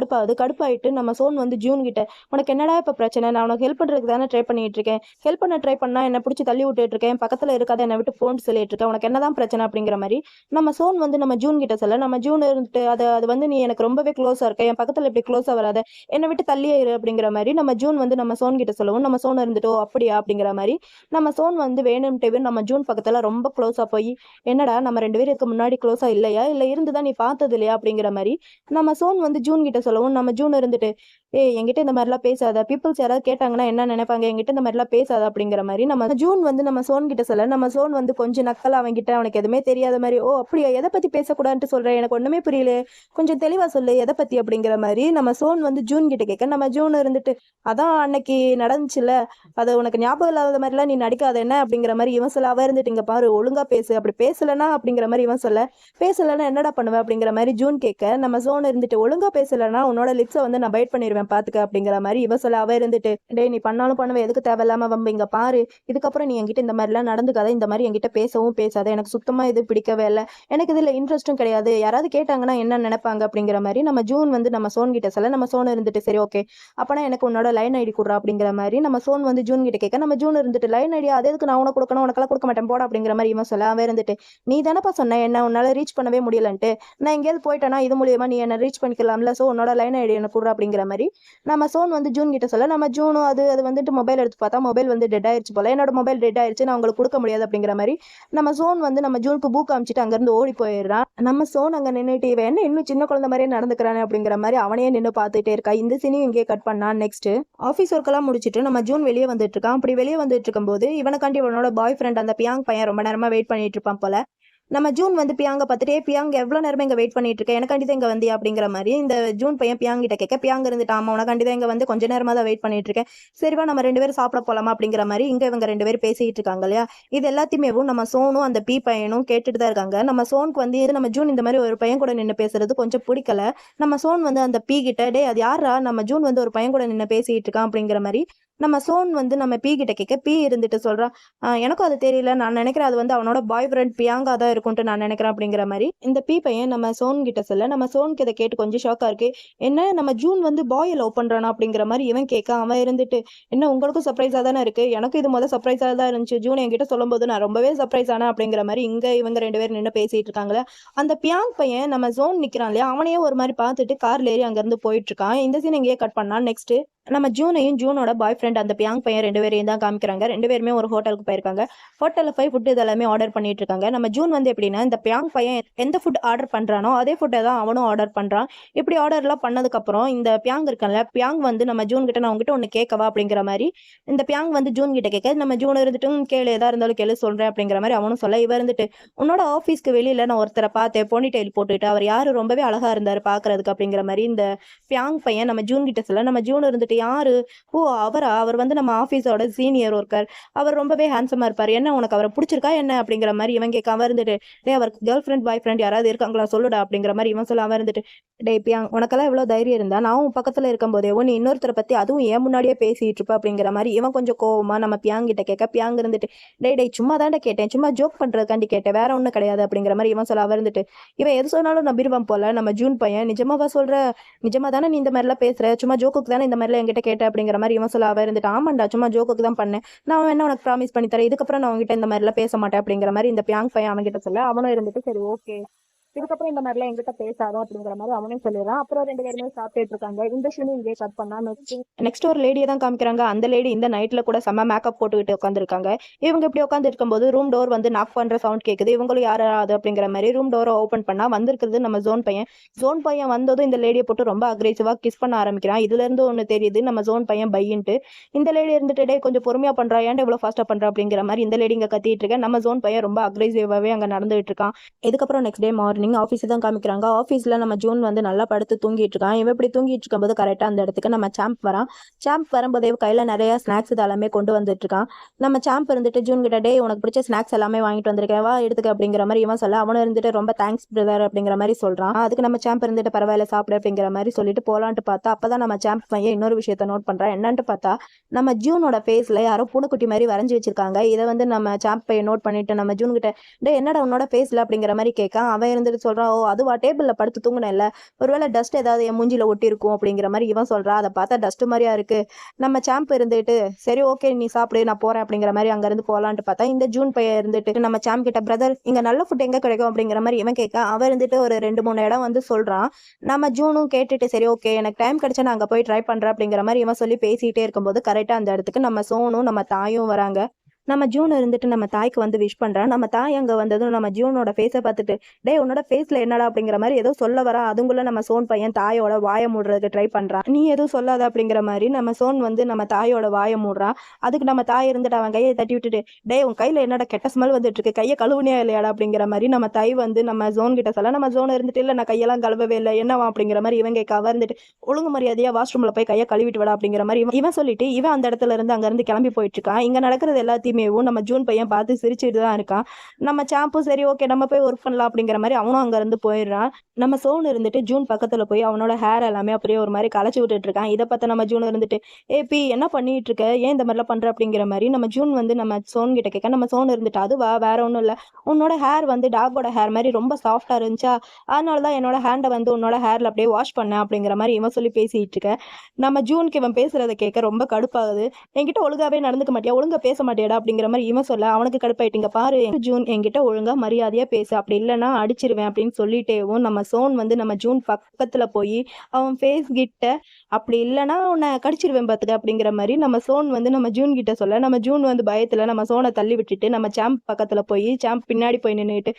S1: கடுப்பாயிட்டு நம்ம சோன் வந்து ஜூன் கிட்ட, உனக்கு என்னடா இப்போ பிரச்சனை, நான் உனக்கு ஹெல்ப் பண்ணுறதுக்கு தானே ட்ரை பண்ணிட்டு இருக்கேன், ஹெல்ப் பண்ண ட்ரை பண்ணா என்ன பிடிச்சி தள்ளி விட்டுட்டு இருக்கேன், பக்கத்தில் இருக்காத என்னை விட்டு ஃபோன் சொல்லிட்டு இருக்கேன், உனக்கு என்னதான் பிரச்சனை அப்படிங்கிற மாதிரி நம்ம சோன் வந்து நம்ம ஜூன் கிட்ட சொல்ல, நம்ம ஜூன் இருந்துட்டு அது வந்து நீ எனக்கு ரொம்பவே க்ளோஸாக இருக்க, என் பக்கத்தில் இப்படி க்ளோஸாக வராத, என்னை விட்டு தள்ளியே இரு அப்படிங்கிற மாதிரி நம்ம ஜூன் வந்து நம்ம சோன் கிட்ட சொல்லவும் நம்ம சோன் இருந்துட்டு ஓ அப்படியா அப்படிங்கிற மாதிரி நம்ம சோன் வந்து வேணும்ட்டு நம்ம ஜூன் பக்கத்தில் ரொம்ப க்ளோஸாக போய், என்னடா நம்ம 2 பேரும் இதுக்கு முன்னாடி க்ளோஸாக இல்லையா, இல்லை இருந்துதான் நீ பார்த்தது இல்லையா அப்படிங்கிற மாதிரி நம்ம சோன் வந்து ஜூன் கிட்ட சொல்லவும் நம்ம ஜூன் இருந்துட்டு, என்கிட்ட இந்த மாதிரிலாம் பேசாத, பீப்புள்ஸ் யாராவது கேட்டாங்கன்னா என்ன நினைப்பாங்க, என்கிட்ட இந்த மாதிரிலாம் பேசாத அப்படிங்கிற மாதிரி நம்ம ஜூன் வந்து நம்ம சோன் கிட்ட சொல்ல, நம்ம சோன் வந்து கொஞ்சம் நக்கல் அவன்கிட்ட, அவனுக்கு எதுவுமே தெரியாத மாதிரி, ஓ அப்படியா எதை பத்தி பேசக்கூடாதுன்னு சொல்றேன், எனக்கு ஒண்ணுமே புரியல, கொஞ்சம் தெளிவா சொல்லு எதை பத்தி அப்படிங்கிற மாதிரி நம்ம சோன் வந்து ஜூன் கிட்ட கேட்க, நம்ம ஜூன் இருந்துட்டு அதான் அன்னைக்கு நடந்துச்சுல, அது உனக்கு ஞாபகம் இல்லாத மாதிரிலாம் நீ நடிக்காத என்ன அப்படிங்கிற மாதிரி இவன் சொல்ல, அவ இருந்துட்டு இங்க பாரு ஒழுங்கா பேசு, அப்படி பேசலன்னா அப்படிங்கிற மாதிரி இவன் சொல்ல, பேசலன்னா என்னடா பண்ணுவேன் அப்படிங்கிற மாதிரி ஜூன் கேட்க, நம்ம சோன் இருந்துட்டு ஒழுங்கா பேசலன்னா உன்னோட லிப்ஸை வந்து நான் பைட் பண்ணிடுவேன் பாத்துக்க அப்படிங்கிற மாதிரி இவ சொல்ல, அவ இருந்துட்டு டே நீ பண்ணாலும் பண்ணுவேன் எதுக்கு தேவையில்லாம வம்பு, இங்க பாரு இதுக்கப்புறம் நீ என்கிட்ட இந்த மாதிரிலாம் நடந்துக்காத, இந்த மாதிரி என்கிட்ட பேசவும் பேசாத, எனக்கு சுத்தமா இது பிடிக்கவே இல்லை, எனக்கு இதுல இன்ட்ரெஸ்ட்டும் கிடையாது, யாராவது கேட்டாங்கன்னா என்ன நினைப்பாங்க அப்படிங்கிற மாதிரி நம்ம ஜூன் வந்து நம்ம சோன் கிட்ட சொல்ல, நம்ம சோன் இருந்துட்டு சரி ஓகே அப்பனா எனக்கு உன்னோட லைன் ஐடி கொடுறா அப்படிங்கிற மாதிரி நம்ம சோன் வந்து ஜூன் கிட்ட கேட்க, நம்ம ஜூன் இருந்துட்டு லைன் ஐடி அது எதுக்கு நான் உனக்கு கொடுக்கணும், உனக்கெல்லாம் கொடுக்க மாட்டேன் போட அப்படிங்கிற மாதிரி இவன் சொல்ல, அவன் இருந்துட்டு நீ தானப்பா சொன்ன என்ன உன்னால ரீச் பண்ணவே முடியலன்ட்டு, நான் எங்கேயாவது போயிட்டேன்னா இது மூலியமா நீ என்ன ரீச் பண்ணிக்கலாம்ல, ஸோ உன்னோட லைன் ஐடி எனக்கு கொடுறா அப்படிங்கிற மாதிரி நம்ம சோன் வந்து ஜூன் கிட்ட சொல்ல, நம்ம ஜூனும் அது வந்துட்டு மொபைல் எடுத்து பார்த்தா மொபைல் வந்து டெட் ஆயிடுச்சு போல, என்னோட மொபைல் டெட் ஆயிடுச்சு நான் உங்களுக்கு கொடுக்க முடியாது அப்படிங்கிற மாதிரி நம்ம சோன் வந்து நம்ம ஜூனுக்கு பூ காமிச்சிட்டு அங்கிருந்து ஓடி போயிடுறான். நம்ம சோன் அங்க நின்றுட்டு இவன் என்ன இன்னும் சின்ன குழந்தை மாதிரியே நடந்துக்கிறானே அப்படிங்கிற மாதிரி அவனையே நின்று பார்த்துட்டே இருக்கா. இந்த சீனையும் இங்கே கட் பண்ணா. நெக்ஸ்ட் ஆஃபீஸ் ஒர்க்கெல்லாம் முடிச்சுட்டு நம்ம ஜூன் வெளியே வந்துட்டு இருக்கான். அப்படி வெளியே வந்துட்டு இருக்கும்போது இவனுக்காண்டி இவனோட பாய் ஃப்ரெண்ட் அந்த பியாங் பையன் ரொம்ப நேரமா வெயிட் பண்ணிட்டு இருப்பான் போல. நம்ம ஜூன் வந்து பியாங்க பார்த்துட்டே, பியாங் எவ்வளோ நேரமே இங்கே வெயிட் பண்ணிட்டு இருக்கேன், எனக்காண்டி தான் இங்கே வந்தியா அப்படிங்கிற மாதிரி இந்த ஜூன் பையன் பியாங் கிட்ட கேட்க, பியாங் இருந்துட்டு ஆமா உனக்காண்டி தான் இங்கே வந்து கொஞ்ச நேரமாக தான் வெயிட் பண்ணிட்டு இருக்கேன், சரிவா நம்ம 2 பேரும் சாப்பிட போலாமா அப்படிங்கிற மாதிரி இங்கே இவங்க 2 பேரும் பேசிட்டு இருக்காங்க இல்லையா. இது எல்லாத்தையுமே நம்ம சோனும் அந்த பி பையனும் கேட்டுட்டு தான் இருக்காங்க. நம்ம சோனுக்கு வந்து நம்ம ஜூன் இந்த மாதிரி ஒரு பையன் கூட நின்று பேசுறது கொஞ்சம் பிடிக்கல. நம்ம சோன் வந்து அந்த பி கிட்ட, டே அது யாரா நம்ம ஜூன் வந்து ஒரு பையன் கூட நின்று பேசிட்டு இருக்கான் அப்படிங்கிற மாதிரி நம்ம சோன் வந்து நம்ம பி கிட்ட கேட்க, பி இருந்துட்டு சொல்றான், எனக்கும் அது தெரியல. நான் நினைக்கிறேன் அது வந்து அவனோட பாய் ஃப்ரெண்ட் பியாங்கா தான் இருக்கும்ன்ட்டு நான் நினைக்கிறேன் அப்படிங்கிற மாரி. இந்த பி பையன் நம்ம சோன் கிட்ட சொல்ல, நம்ம சோனுக்கு இத கேட்டு கொஞ்சம் ஷாக்கா இருக்கு. என்ன நம்ம ஜூன் வந்து பாய லவ் பண்றானா அப்படிங்கிற மாரி இவன் கேட்க, அவன் இருந்துட்டு, என்ன உங்களுக்கும் சர்ப்ரைஸா தானே இருக்கு. எனக்கும் இது சர்ப்ரைஸா தான் இருந்துச்சு. ஜூன் என்கிட்ட சொல்லும்போது நான் ரொம்பவே சர்ப்ரைஸ் ஆனேன் அப்படிங்கிற மாரி இங்க இவங்க 2 பேரும் நின்னு பேசிட்டு இருக்காங்களே. அந்த பியாங் பையன் நம்ம ஜோன் நிக்கிறான் இல்லையா, அவனையே ஒரு மாரி பார்த்துட்டு கார்ல ஏறி அங்கிருந்து போயிட்டு இருக்கான். இந்த சீன் இங்கேயே கட் பண்ணா. நெக்ஸ்ட் நம்ம ஜூனையும் ஜூனோட பாய் ஃப்ரெண்ட் அந்த பியாங் பையன் 2 பேரையும் தான் காமிக்கிறாங்க. 2 பேருமே ஒரு ஹோட்டலுக்கு போயிருக்காங்க. ஹோட்டல்ல போய் ஃபுட் இதெல்லாமே ஆர்டர் பண்ணிட்டு இருக்காங்க. நம்ம ஜூன் வந்து எப்படின்னா, இந்த பியாங் பையன் எந்த ஃபுட் ஆர்டர் பண்றானோ அதே ஃபுட்டை தான் அவனும் ஆர்டர் பண்றான். இப்படி ஆர்டர்லாம் பண்ணதுக்கு அப்புறம் இந்த பியாங் இருக்கான்ல, பியாங் வந்து நம்ம ஜூன் கிட்ட நான் உங்ககிட்ட ஒண்ணு கேட்கவா அப்படிங்கிற மாதிரி இந்த பியாங் வந்து ஜூன் கிட்ட கேட்க, நம்ம ஜூன் இருந்துட்டு கேளு எதா இருந்தாலும் கேளு சொல்றேன் அப்படிங்கிற மாதிரி அவனும் சொல்ல, இவ இருந்துட்டு உன்னோட ஆஃபீஸ்க்கு வெளியில நான் ஒருத்தரை பார்த்தேன் போனி டெயில் போட்டுட்டு, அவர் யாரு ரொம்பவே அழகா இருந்தாரு பாக்குறதுக்கு அப்படிங்கிற மாதிரி இந்த பியாங் பையன் நம்ம ஜூன் கிட்ட சொல்ல, நம்ம ஜூன் இருந்துட்டு யாரு, ஓ அவரா, அவர் வந்து நம்ம ஆஃபீஸோட சீனியர் ஒர்க்கர், அவர் ரொம்பவே ஹேண்ட்ஸமா இருப்பாரு, என்ன உனக்கு அவரை பிடிச்சிருக்கா என்ன அப்படிங்கிற மாதிரி இவன் கேட்க, அவன் இருந்துட்டு டேய் அவருக்கு கேர்ள் ஃப்ரெண்ட் பாய் ஃப்ரெண்ட் யாராவது இருக்காங்களா சொல்லுடா அப்படிங்கிற மாதிரி இவன் சொல்ல, அவன் இருந்துட்டு டேய் பியாங் உனக்கெல்லாம் எவ்வளவு தைரியம் இருந்தா நான் உன் பக்கத்துல இருக்கும் போதே நீ இன்னொருத்தரை பத்தி அதுவும் ஏன் முன்னாடியே பேசிட்டு இருப்ப அப்படிங்கிற மாதிரி இவன் கொஞ்சம் கோவமா நம்ம பியாங் கிட்ட கேட்க, பியாங் இருந்துட்டு டேய் டேய் சும்மா தாண்டா கேட்டேன், சும்மா ஜோக் பண்றதுக்காண்டி கேட்டேன், வேற ஒண்ணும் கிடையாது அப்படிங்கிற மாதிரி இவன் சொல்ல, அவன் இருந்துட்டு இவன் எது சொன்னாலும் நம்பிடுவான் போல. நம்ம ஜூன் பையன் நிஜமாவா சொல்ற, நிஜமா தானே நீ இந்த மாதிரிலாம் பேசுற, சும்மா ஜோக்குக்கு தானே இந்த மாதிரிலாம் என்கிட்ட கேட்ட அப்படிங்கிற மாதிரி இவன் சொல்ல, அவ இருந்துட்டு ஆமாண்டா சும்மா ஜோக்குக்கு தான் பண்ணேன், நான் என்ன உனக்கு ப்ராமிஸ் பண்ணி தரேன், இதுக்கப்புறம் நான் உங்ககிட்ட இந்த மாதிரிலாம் பேச மாட்டேன் அப்படிங்கிற மாதிரி இந்த பியாங் பையன் அவன்கிட்ட சொல்ல, அவனும் இருந்துட்டு சரி ஓகே இதுக்கப்புறம் இந்த மாதிரிலாம் எங்கிட்ட பேசாதோ அப்படிங்கிற மாதிரி அவனே சொல்லிடுறான். அப்புறம் 2 பேருமே சாப்பிட்டுட்டு இருக்காங்க. இந்த சீன் இங்கே கட் பண்ணா. நெக்ஸ்ட் ஒரு லேடியை தான் காமிக்கிறாங்க. அந்த லேடி இந்த நைட்ல கூட செம்ம மேக்கப் போட்டுக்கிட்டு உட்காந்துருக்காங்க. இவங்க இப்படி உட்காந்து இருக்கும்போது ரூம் டோர் வந்து நாக் பண்ற சவுண்ட் கேட்குது. இவங்களும் யாராவது அப்படிங்கிற மாதிரி ரூம் டோரை ஓப்பன் பண்ணா வந்திருக்கிறது நம்ம ஜோன் பையன். ஜோன் பையன் வந்ததும் இந்த லேடியை போட்டு ரொம்ப அக்ரெசிவா கிஸ் பண்ண ஆரம்பிக்கிறான். இதுல இருந்து ஒண்ணு தெரியுது நம்ம ஜோன் பையன் பையன்ட்டு. இந்த லேடி இருந்துட்டு கொஞ்சம் பொறுமையா பண்றா, ஏன்டா இவ்வளவு ஃபாஸ்டா பண்றா அப்படிங்கிற மாதிரி இந்த லேடி இங்க கத்திட்டு இருக்க. நம்ம ஜோன் பையன் ரொம்ப அக்ரெசிவாவே அங்க நடந்துட்டு இருக்கான். இதுக்கப்புறம் நெக்ஸ்ட் டே மார்னிங் ஆஃபீஸ் தான் காமிக்கிறாங்க. ஆஃபீஸ்ல நம்ம ஜூன் வந்து நல்லா படுத்து தூங்கிட்டு இருக்கான். இவன் இப்படி தூங்கிட்டு இருக்கும்போது கரெக்டா அந்த இடத்துக்கு நம்ம சாம்ப் வரான். சாம்ப் வரும்போதே கையில நிறைய ஸ்நாக்ஸ் இதெல்லாமே கொண்டு வந்துட்டு இருக்கான். நம்ம சாம்ப் இருந்துட்டு ஜூன் கிட்ட டே உனக்கு பிடிச்ச ஸ்நாக்ஸ் எல்லாமே வாங்கிட்டு வந்திருக்கேன் வா எடுத்துக்க அப்படிங்கிற மாதிரி இவன் சொல்ல, அவனும் இருந்துட்டு ரொம்ப தேங்க்ஸ் பிரதர் அப்படிங்கிற மாதிரி சொல்றான். அதுக்கு நம்ம சாம்ப் இருந்துட்டு பரவாயில்ல சாப்பிடு அப்படிங்கிற மாதிரி சொல்லிட்டு போலான்ட்டு பார்த்தா அப்பதான் நம்ம சாம்ப் பையன் இன்னொரு விஷயத்த நோட் பண்றான். என்னன்ட்டு பார்த்தா நம்ம ஜூனோட ஃபேஸ்ல யாரோ பூனைக்குட்டி மாதிரி வரைஞ்சி வச்சிருக்காங்க. இதை வந்து நம்ம சாம்ப் பையன் நோட் பண்ணிட்டு நம்ம ஜூன் கிட்ட டே என்னடா உன்னோட ஃபேஸ்ல அப்படிங்கிற மாதிரி கேட்க, அவன் இருந்துட்டு சொல்றான் ஓ அதுவா டேபிள்ல படுத்து தூங்குனேன்ல ஒருவேளை டஸ்ட் ஏதாவது என் மூஞ்சில ஒட்டி இருக்கும் அப்படிங்கிற மாதிரி இவன் சொல்றான். அதை பார்த்தா டஸ்ட் மாதிரியா இருக்கு. நம்ம சாம்ப் இருந்துட்டு சரி ஓகே நீ சாப்பிடு நான் போறேன் அப்படிங்கிற மாதிரி அங்க இருந்து போலான்ட்டு பார்த்தா இந்த ஜூன் பையன் இருந்துட்டு நம்ம சாம்ப் கிட்ட பிரதர் இங்க நல்ல ஃபுட் எங்க கிடைக்கும் அப்படிங்கிற மாதிரி இவன் கேட்க, அவன் இருந்துட்டு ஒரு 2-3 இடம் வந்து சொல்றான். நம்ம ஜூனும் கேட்டுட்டு சரி ஓகே எனக்கு டைம் கிடைச்சா நான் அங்க போய் ட்ரை பண்றேன் அப்படிங்கிற மாதிரி இவன் சொல்லி பேசிட்டே இருக்கும்போது கரெக்டா அந்த இடத்துக்கு நம்ம சோனும் நம்ம தாயும் வராங்க. நம்ம ஜூன் இருந்துட்டு நம்ம தாய்க்கு வந்து விஷ் பண்றான். நம்ம தாய் அங்க வந்ததும் நம்ம ஜூனோட ஃபேஸை பார்த்துட்டு டேய் உன்னோட ஃபேஸ்ல என்னடா அப்படிங்கிற மாதிரி ஏதோ சொல்ல வரா. அதுக்குள்ள நம்ம சோன் பையன் தாயோட வாயை மூடுறதுக்கு ட்ரை பண்றான். நீ எதுவும் சொல்லாத அப்படிங்கிற மாதிரி நம்ம சோன் வந்து நம்ம தாயோட வாயை மூடுறான். அதுக்கு நம்ம தாய் இருந்துட்டு அவன் கையை தட்டி விட்டுட்டு டேய் உன் கையில என்னடா கெட்ட ஸ்மெல் வந்துட்டு இருக்கு, கையை கழுவுனியா இல்லையாடா அப்படிங்கிற மாதிரி நம்ம தாய் வந்து நம்ம ஜோன் கிட்ட சொல்ல, நம்ம ஜோன் இருந்துட்டு இல்ல நான் கையெல்லாம் கழுவவே இல்லை என்னவா அப்படிங்கிற மாதிரி இவன் கேட்க, அவ இருந்துட்டு ஒழுங்கு மரியாதையா வாஷ்ரூம்ல போய் கையை கழுவிட்டு விட அப்படிங்கிற மாதிரி இவன் சொல்லிட்டு இவன் அந்த இடத்துல இருந்து அங்க இருந்து கிளம்பி போயிட்டு இருக்கான். இங்க நடக்கிறது எல்லாத்தையுமே நம்ம ஜூன் பையன் பார்த்து சிரிச்சுட்டு தான் இருக்கான். நம்ம சாம்பும் சரி ஓகே நம்ம போய் ஒர்க் பண்ணலாம் அப்படிங்கிற மாதிரி அவனும் அங்க இருந்து போயிடுறான். நம்ம சோன் இருந்துட்டு ஜூன் பக்கத்துல போய் அவனோட ஹேர் எல்லாமே அப்படியே ஒரு மாதிரி களைச்சு விட்டுட்டு இருக்கான். இதை பார்த்து நம்ம ஜூன் இருந்துட்டு ஏபி என்ன பண்ணிட்டு இருக்க, ஏன் இந்த மாதிரிலாம் பண்ற அப்படிங்கிற மாதிரி நம்ம ஜூன் வந்து நம்ம சோன் கிட்ட கேட்க, நம்ம சோன் இருந்துட்டு அதுவா வேற ஒன்றும் இல்லை, உன்னோட ஹேர் வந்து டாகோட ஹேர் மாதிரி ரொம்ப சாஃப்டா இருந்துச்சா அதனாலதான் என்னோட ஹேண்டை வந்து உன்னோட ஹேர்ல அப்படியே வாஷ் பண்ண அப்படிங்கிற மாதிரி இவன் சொல்லி பேசிட்டு இருக்க. நம்ம ஜூனுக்கு இவன் பேசுறதை கேட்க ரொம்ப கடுப்பாகுது. என்கிட்ட ஒழுங்காவே நடந்துக்க மாட்டியா, ஒழுங்கா பேச மாட்டியாடா அப்படிங்கிற மாதிரி இவன் சொல்ல, அவனுக்கு கடுப்பாயிட்டீங்க பாரு ஜூன் என்கிட்ட ஒழுங்கா மரியாதையா பேசு அப்படி இல்லைன்னா அடிச்சிருவேன் அப்படின்னு சொல்லிட்டேவும் நம்ம சோன் வந்து நம்ம ஜூன் பக்கத்துல போய் அவன் ஃபேஸ் கிட்ட அப்படி இல்லைன்னா உன்னை கடிச்சிருவேன் பார்த்துக்க அப்படிங்கிற மாதிரி நம்ம சோன் வந்து நம்ம ஜூன் கிட்ட சொல்ல, நம்ம ஜூன் வந்து பயத்துல நம்ம சோனை தள்ளி விட்டுட்டு நம்ம சாம்ப் பக்கத்துல போய் சாம்ப் பின்னாடி போய் நின்றுட்டு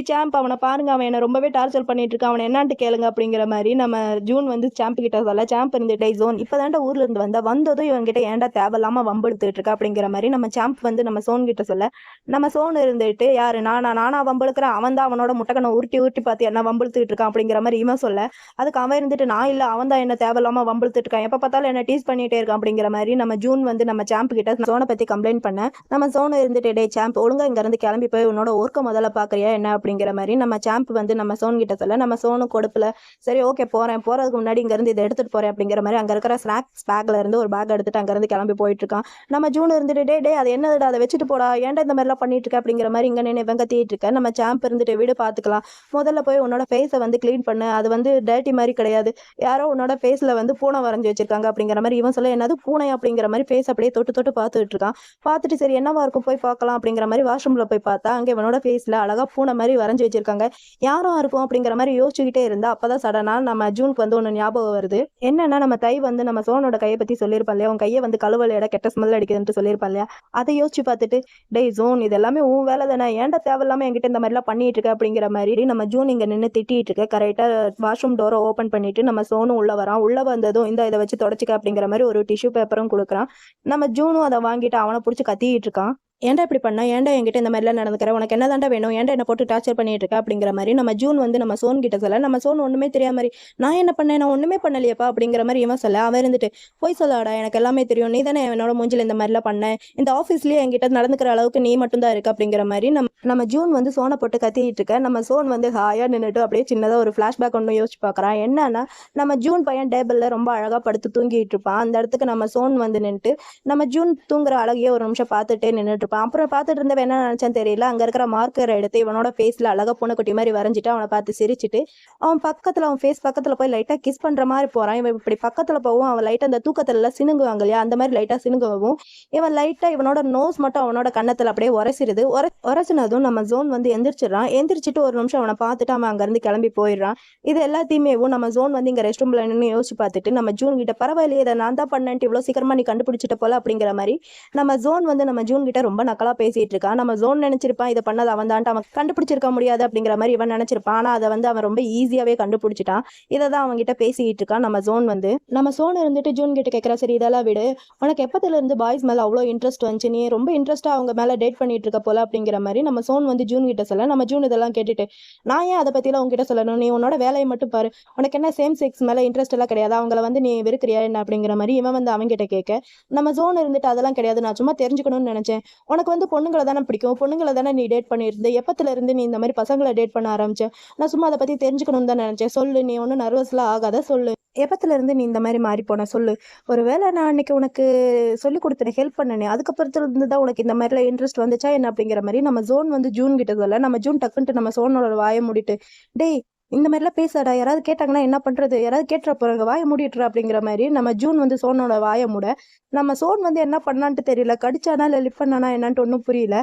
S1: சாம்ப் அவனை பாருங்க அவன் என்ன ரொம்பவே டார்ச்சர் பண்ணிட்டு இருக்கான் அவனை என்னான்ட்டு கேளுங்க அப்படிங்கிற மாதிரி நம்ம ஜூன் வந்து சாம்ப் கிட்ட சொல்ல, சாம்ப் இருந்துட்டே ஜோன் இப்பதான்டா ஊர்ல இருந்து வந்ததும் இவன் கிட்ட ஏன்டா தேவையில்லாம வம்பெடுத்துட்டு இருக்கா அப்படிங்கிற மாதிரி நம்ம சாம்ப் வந்து நம்ம சோன் கிட்ட சொல்ல நம்ம சோன் இருந்துட்டு யாரு நானா வம்பிழுக்கிறேன், அவன் தான் அவனோட முட்டைக்கண்ணை உருட்டி உருட்டி பார்த்து என்ன வம்பிழுத்துட்டு இருக்கான் அப்படிங்கிற மாதிரி இவன் சொல்ல, அதுக்கு அவன் இருந்துட்டு நான் இல்ல அவன் தான் என்ன தேவையில்லாம வம்பிழுத்துட்டு இருக்கான், எப்ப பார்த்தாலும் என்ன டீஸ் பண்ணிட்டே இருக்கான் அப்படிங்கிற மாதிரி நம்ம ஜூன் வந்து நம்ம சாம்ப் கிட்ட சோனை பத்தி கம்ப்ளைண்ட் பண்ண நம்ம சோன் இருந்துட்டு டே சாம்ப் ஒழுங்கா இங்க இருந்து கிளம்பி போய் உன்னோட ஒர்க்க முதல்ல பாக்குறியா என்ன அப்படிங்கிற மாதிரி நம்ம சாம்ப் வந்து நம்ம சோன் கிட்ட சொல்ல நம்ம சோனும் கொடுப்புல சரி ஓகே போறதுக்கு முன்னாடி இங்க இருந்து இதை எடுத்துட்டு போறேன் அப்படிங்கிற மாதிரி அங்க இருக்கிற ஸ்நாக்ஸ் பேக்ல இருந்து ஒரு பேக் எடுத்துட்டு அங்க இருந்து கிளம்பி போயிட்டு இருக்கான். நம்ம ஜூன் இருந்துட்டு டே அது என்னதுடா அதை வச்சுட்டு போடா ஏன்டா இந்த மாதிரிலாம் பண்ணிட்டு இருக்க அப்படிங்கிற மாதிரி இங்க நின்று இவங்க தீட்டு இருக்க. நம்ம சாம்ப் இருந்துட்டு வீடு பாத்துக்கலாம், முதல்ல போய் உன்னோட ஃபேஸை வந்து கிளீன் பண்ணு, அது வந்து டர்ட்டி மாதிரி கிடையாது, யாரோ உன்னோட ஃபேஸ்ல வந்து பூனை வரைஞ்சி வச்சிருக்காங்க அப்படிங்கிற மாதிரி இவன் சொல்ல என்னது பூனை அப்படிங்கிற மாதிரி ஃபேஸ் அப்படியே தொட்டு தொட்டு பார்த்துட்டு இருக்கான். பார்த்துட்டு சரி என்னவா இருக்கும் போய் பார்க்கலாம் அப்படிங்கிற மாதிரி வாஷ்ரூம்ல போய் பார்த்தா அங்கே இவனோட ஃபேஸ்ல அழகா பூனை மாதிரி வரைஞ்சி வச்சிருக்காங்க. யாரும் இருக்கும் அப்படிங்கிற மாதிரி யோசிச்சுக்கிட்டே இருந்தா அப்பதான் சடனா நம்ம ஜூனுக்கு வந்து ஒன்று ஞாபகம் வருது. என்னன்னா நம்ம தை வந்து நம்ம சோனோட கையை பத்தி சொல்லியிருப்பான் இல்லையா, உன் கையை வந்து கழுவலையோட கெட்ட ஸ்மெல் அடிக்குதுன்னு சொல்லியிருப்பான் இல்லையா, அதை யோசிச்சு பார்த்துட்டு டேய் ஜோன் இது எல்லாமே உன் வேலை தானே, ஏன்டா தேவையில்லாம என்கிட்ட இந்த மாதிரிலாம் பண்ணிட்டு இருக்க அப்படிங்கிற மாதிரி நம்ம ஜூன் இங்க நின்று திட்டிட்டு இருக்க. கரெக்டா வாஷ்ரூம் டோரை ஓப்பன் பண்ணிட்டு நம்ம சோனும் உள்ள வரான். உள்ள வந்ததும் இதை வச்சு தொடச்சிக்க அப்படிங்கிற மாதிரி ஒரு டிஷ்யூ பேப்பரும் கொடுக்குறான். நம்ம ஜூனும் அதை வாங்கிட்டு அவனை பிடிச்சி கத்திட்டு இருக்கான். ஏன்டா இப்படி பண்ணா, ஏன்டா என்கிட்ட இந்த மாதிரிலாம் நடந்துக்கிற, உனக்கு என்ன தாண்டா வேணும், ஏன்டா என்ன போட்டு டார்ச்சர் பண்ணிட்டு இருக்க அப்படிங்கிற மாதிரி நம்ம ஜூன் வந்து நம்ம சோன் கிட்ட சொல்ல நம்ம சோன் ஒண்ணுமே தெரியாம மாதிரி நான் என்ன பண்ணேன் நான் ஒண்ணுமே பண்ணலையப்பா அப்படிங்கிற மாதிரி இவன் சொல்ல அவன் இருந்துட்டு போய் சொல்லாடா எனக்கு எல்லாமே தெரியும், நீ தானே என்னோட மூஞ்சில இந்த மாதிரிலாம் பண்ணேன், இந்த ஆஃபீஸ்லயே என்கிட்ட நடந்துக்கிற அளவுக்கு நீ மட்டும் தான் இருக்கு அப்படிங்கிற மாதிரி நம்ம ஜூன் வந்து சோனை போட்டு கத்திட்டு இருக்க. நம்ம சோன் வந்து ஹாயா நின்றுட்டு அப்படியே சின்னதாக ஒரு ஃபிளாஷ்பேக் ஒன்று யோசிச்சு பார்க்குறான். என்னன்னா நம்ம ஜூன் பையன் டேபிளில் ரொம்ப அழகாக படுத்து தூங்கிட்டு இருப்பான். அந்த இடத்துக்கு நம்ம சோன் வந்து நின்றுட்டு நம்ம ஜூன் தூங்குற அழகையே ஒரு நிமிஷம் பார்த்துட்டே நின்றுட்டு இருப்பான். அப்புறம் பார்த்துட்டு இருந்தவன் என்ன நினைச்சான்னு தெரியல, அங்கே இருக்கிற மார்க்கரை எடுத்து இவனோட ஃபேஸில் அழகாக பூனைக்குட்டி மாதிரி வரைஞ்சிட்டு அவனை பார்த்து சிரிச்சிட்டு அவன் பக்கத்தில் அவன் ஃபேஸ் பக்கத்தில் போய் லைட்டாக கிஸ் பண்ணுற மாதிரி போகிறான். இவன் இப்படி பக்கத்தில் போகவும் அவன் லைட்டாக அந்த தூக்கத்துல சினுங்குவாங்க இல்லையா, அந்த மாதிரி லைட்டாக சினுங்கவும் இவன் லைட்டாக இவனோட நோஸ் மட்டும் அவனோட கன்னத்தில் அப்படியே உரைச்சிருது. உரைச்சினதும் நம்ம ஜோன் வந்து எந்திரிச்சிடறான். எந்திரிச்சிட்டு ஒரு நிமிஷம் அவனை பார்த்துட்டு அவன் அங்கேருந்து கிளம்பி போயிடுறான். இது எல்லாத்தையுமே நம்ம ஜோன் வந்து இங்கே ரெஸ்ட் ரூம்ல நின்று யோசிச்சு பார்த்துட்டு நம்ம ஜூன் கிட்ட பரவாயில்லையே இதை நான் தான் பண்ணேன்ட்டு இவ்வளோ சீக்கிரமா நீ கண்டுபிடிச்சிட்ட போல அப்படிங்கிற மாதிரி நம்ம ஜோன் வந்து நம்ம ஜூன் கிட்ட ரொம்ப நக்கலா பேசிட்டு இருக்கான். நம்ம ஜோன் நினைச்சிருப்பான் இதை பண்ணது அவன் தான்ட்டு அவன் கண்டுபிடிச்சிருக்க முடியாது அப்படிங்கிற மாதிரி இவன் நினைச்சிருப்பான். ஆனா அதை வந்து அவன் ரொம்ப ஈஸியாவே கண்டுபிடிச்சிட்டான். இதை தான் அவன் கிட்ட பேசிட்டு இருக்கான். நம்ம ஜோன் வந்து நம்ம ஜோன் இருந்துட்டு ஜூன் கிட்ட கேட்கறா, சரி இதெல்லாம் விடு, உனக்கு எப்பத்துல இருந்து பாய்ஸ் மேல அவ்வளோ இன்ட்ரெஸ்ட் வந்துச்சு, நீ ரொம்ப இன்ட்ரெஸ்டா அவங்க மேல டேட் பண்ணிட்டு இருக்க போல அப்படிங்கிற மாதிரி நம்ம சோன் வந்து ஜூன் கிட்ட சொல்ல நம்ம ஜூன் இதெல்லாம் கேட்டுட்டு நான் ஏன் அதை பத்திலாம் உங்ககிட்ட சொல்லணும், நீ உன்னோட வேலையை மட்டும் பாரு, உனக்கு என்ன சேம் செக்ஸ் மேல இன்ட்ரெஸ்ட் எல்லாம் கிடையாது, அவங்கள வந்து நீ வெறுக்கிறியா என்ன அப்படிங்கிற மாதிரி இவன் வந்து அவங்க கிட்ட கேட்க நம்ம ஜோன் இருந்துட்டு அதெல்லாம் கிடையாது, நான் சும்மா தெரிஞ்சுக்கணும்னு நினைச்சேன், உனக்கு வந்து பொண்ணுங்களை தானே பிடிக்கும், பொண்ணுங்களை தானே நீ டேட் பண்ணியிருந்த, எப்பத்துல இருந்து நீ இந்த மாதிரி பசங்களை டேட் பண்ண ஆரம்பிச்ச, நான் சும்மா அதை பத்தி தெரிஞ்சுக்கணும்னு தான் நினைச்சேன், சொல்லு, நீ ஒன்றும் நர்வஸ்லாம் ஆகாத, சொல்லு, எப்பத்துல இருந்து நீ இந்த மாதிரி மாறி போன சொல்லு, ஒருவேளை நான் அன்னைக்கு உனக்கு சொல்லி கொடுத்தேன் ஹெல்ப் பண்ணனே அதுக்கப்புறத்துல இருந்து தான் உனக்கு இந்த மாதிரிலாம் இன்ட்ரெஸ்ட் வந்துச்சா என்ன அப்படிங்கிற மாதிரி நம்ம ஜோன் வந்து ஜூன் கிட்ட சொல்ல நம்ம ஜூன் டக்குன்ட்டு நம்ம சோனோட வாயை மூடிட்டு டேய் இந்த மாதிரிலாம் பேசாடா, யாராவது கேட்டாங்கன்னா என்ன பண்றது, யாராவது கேட்டுற போறாங்க, வாயை மூடிட்டுறா அப்படிங்கிற மாதிரி நம்ம ஜூன் வந்து சோனோட வாயை மூட நம்ம சோன் வந்து என்ன பண்ணான்ட்டு தெரியல, கடிச்சானா இல்லை லிப் பண்ணானா என்னன்ட்டு ஒன்றும் புரியல.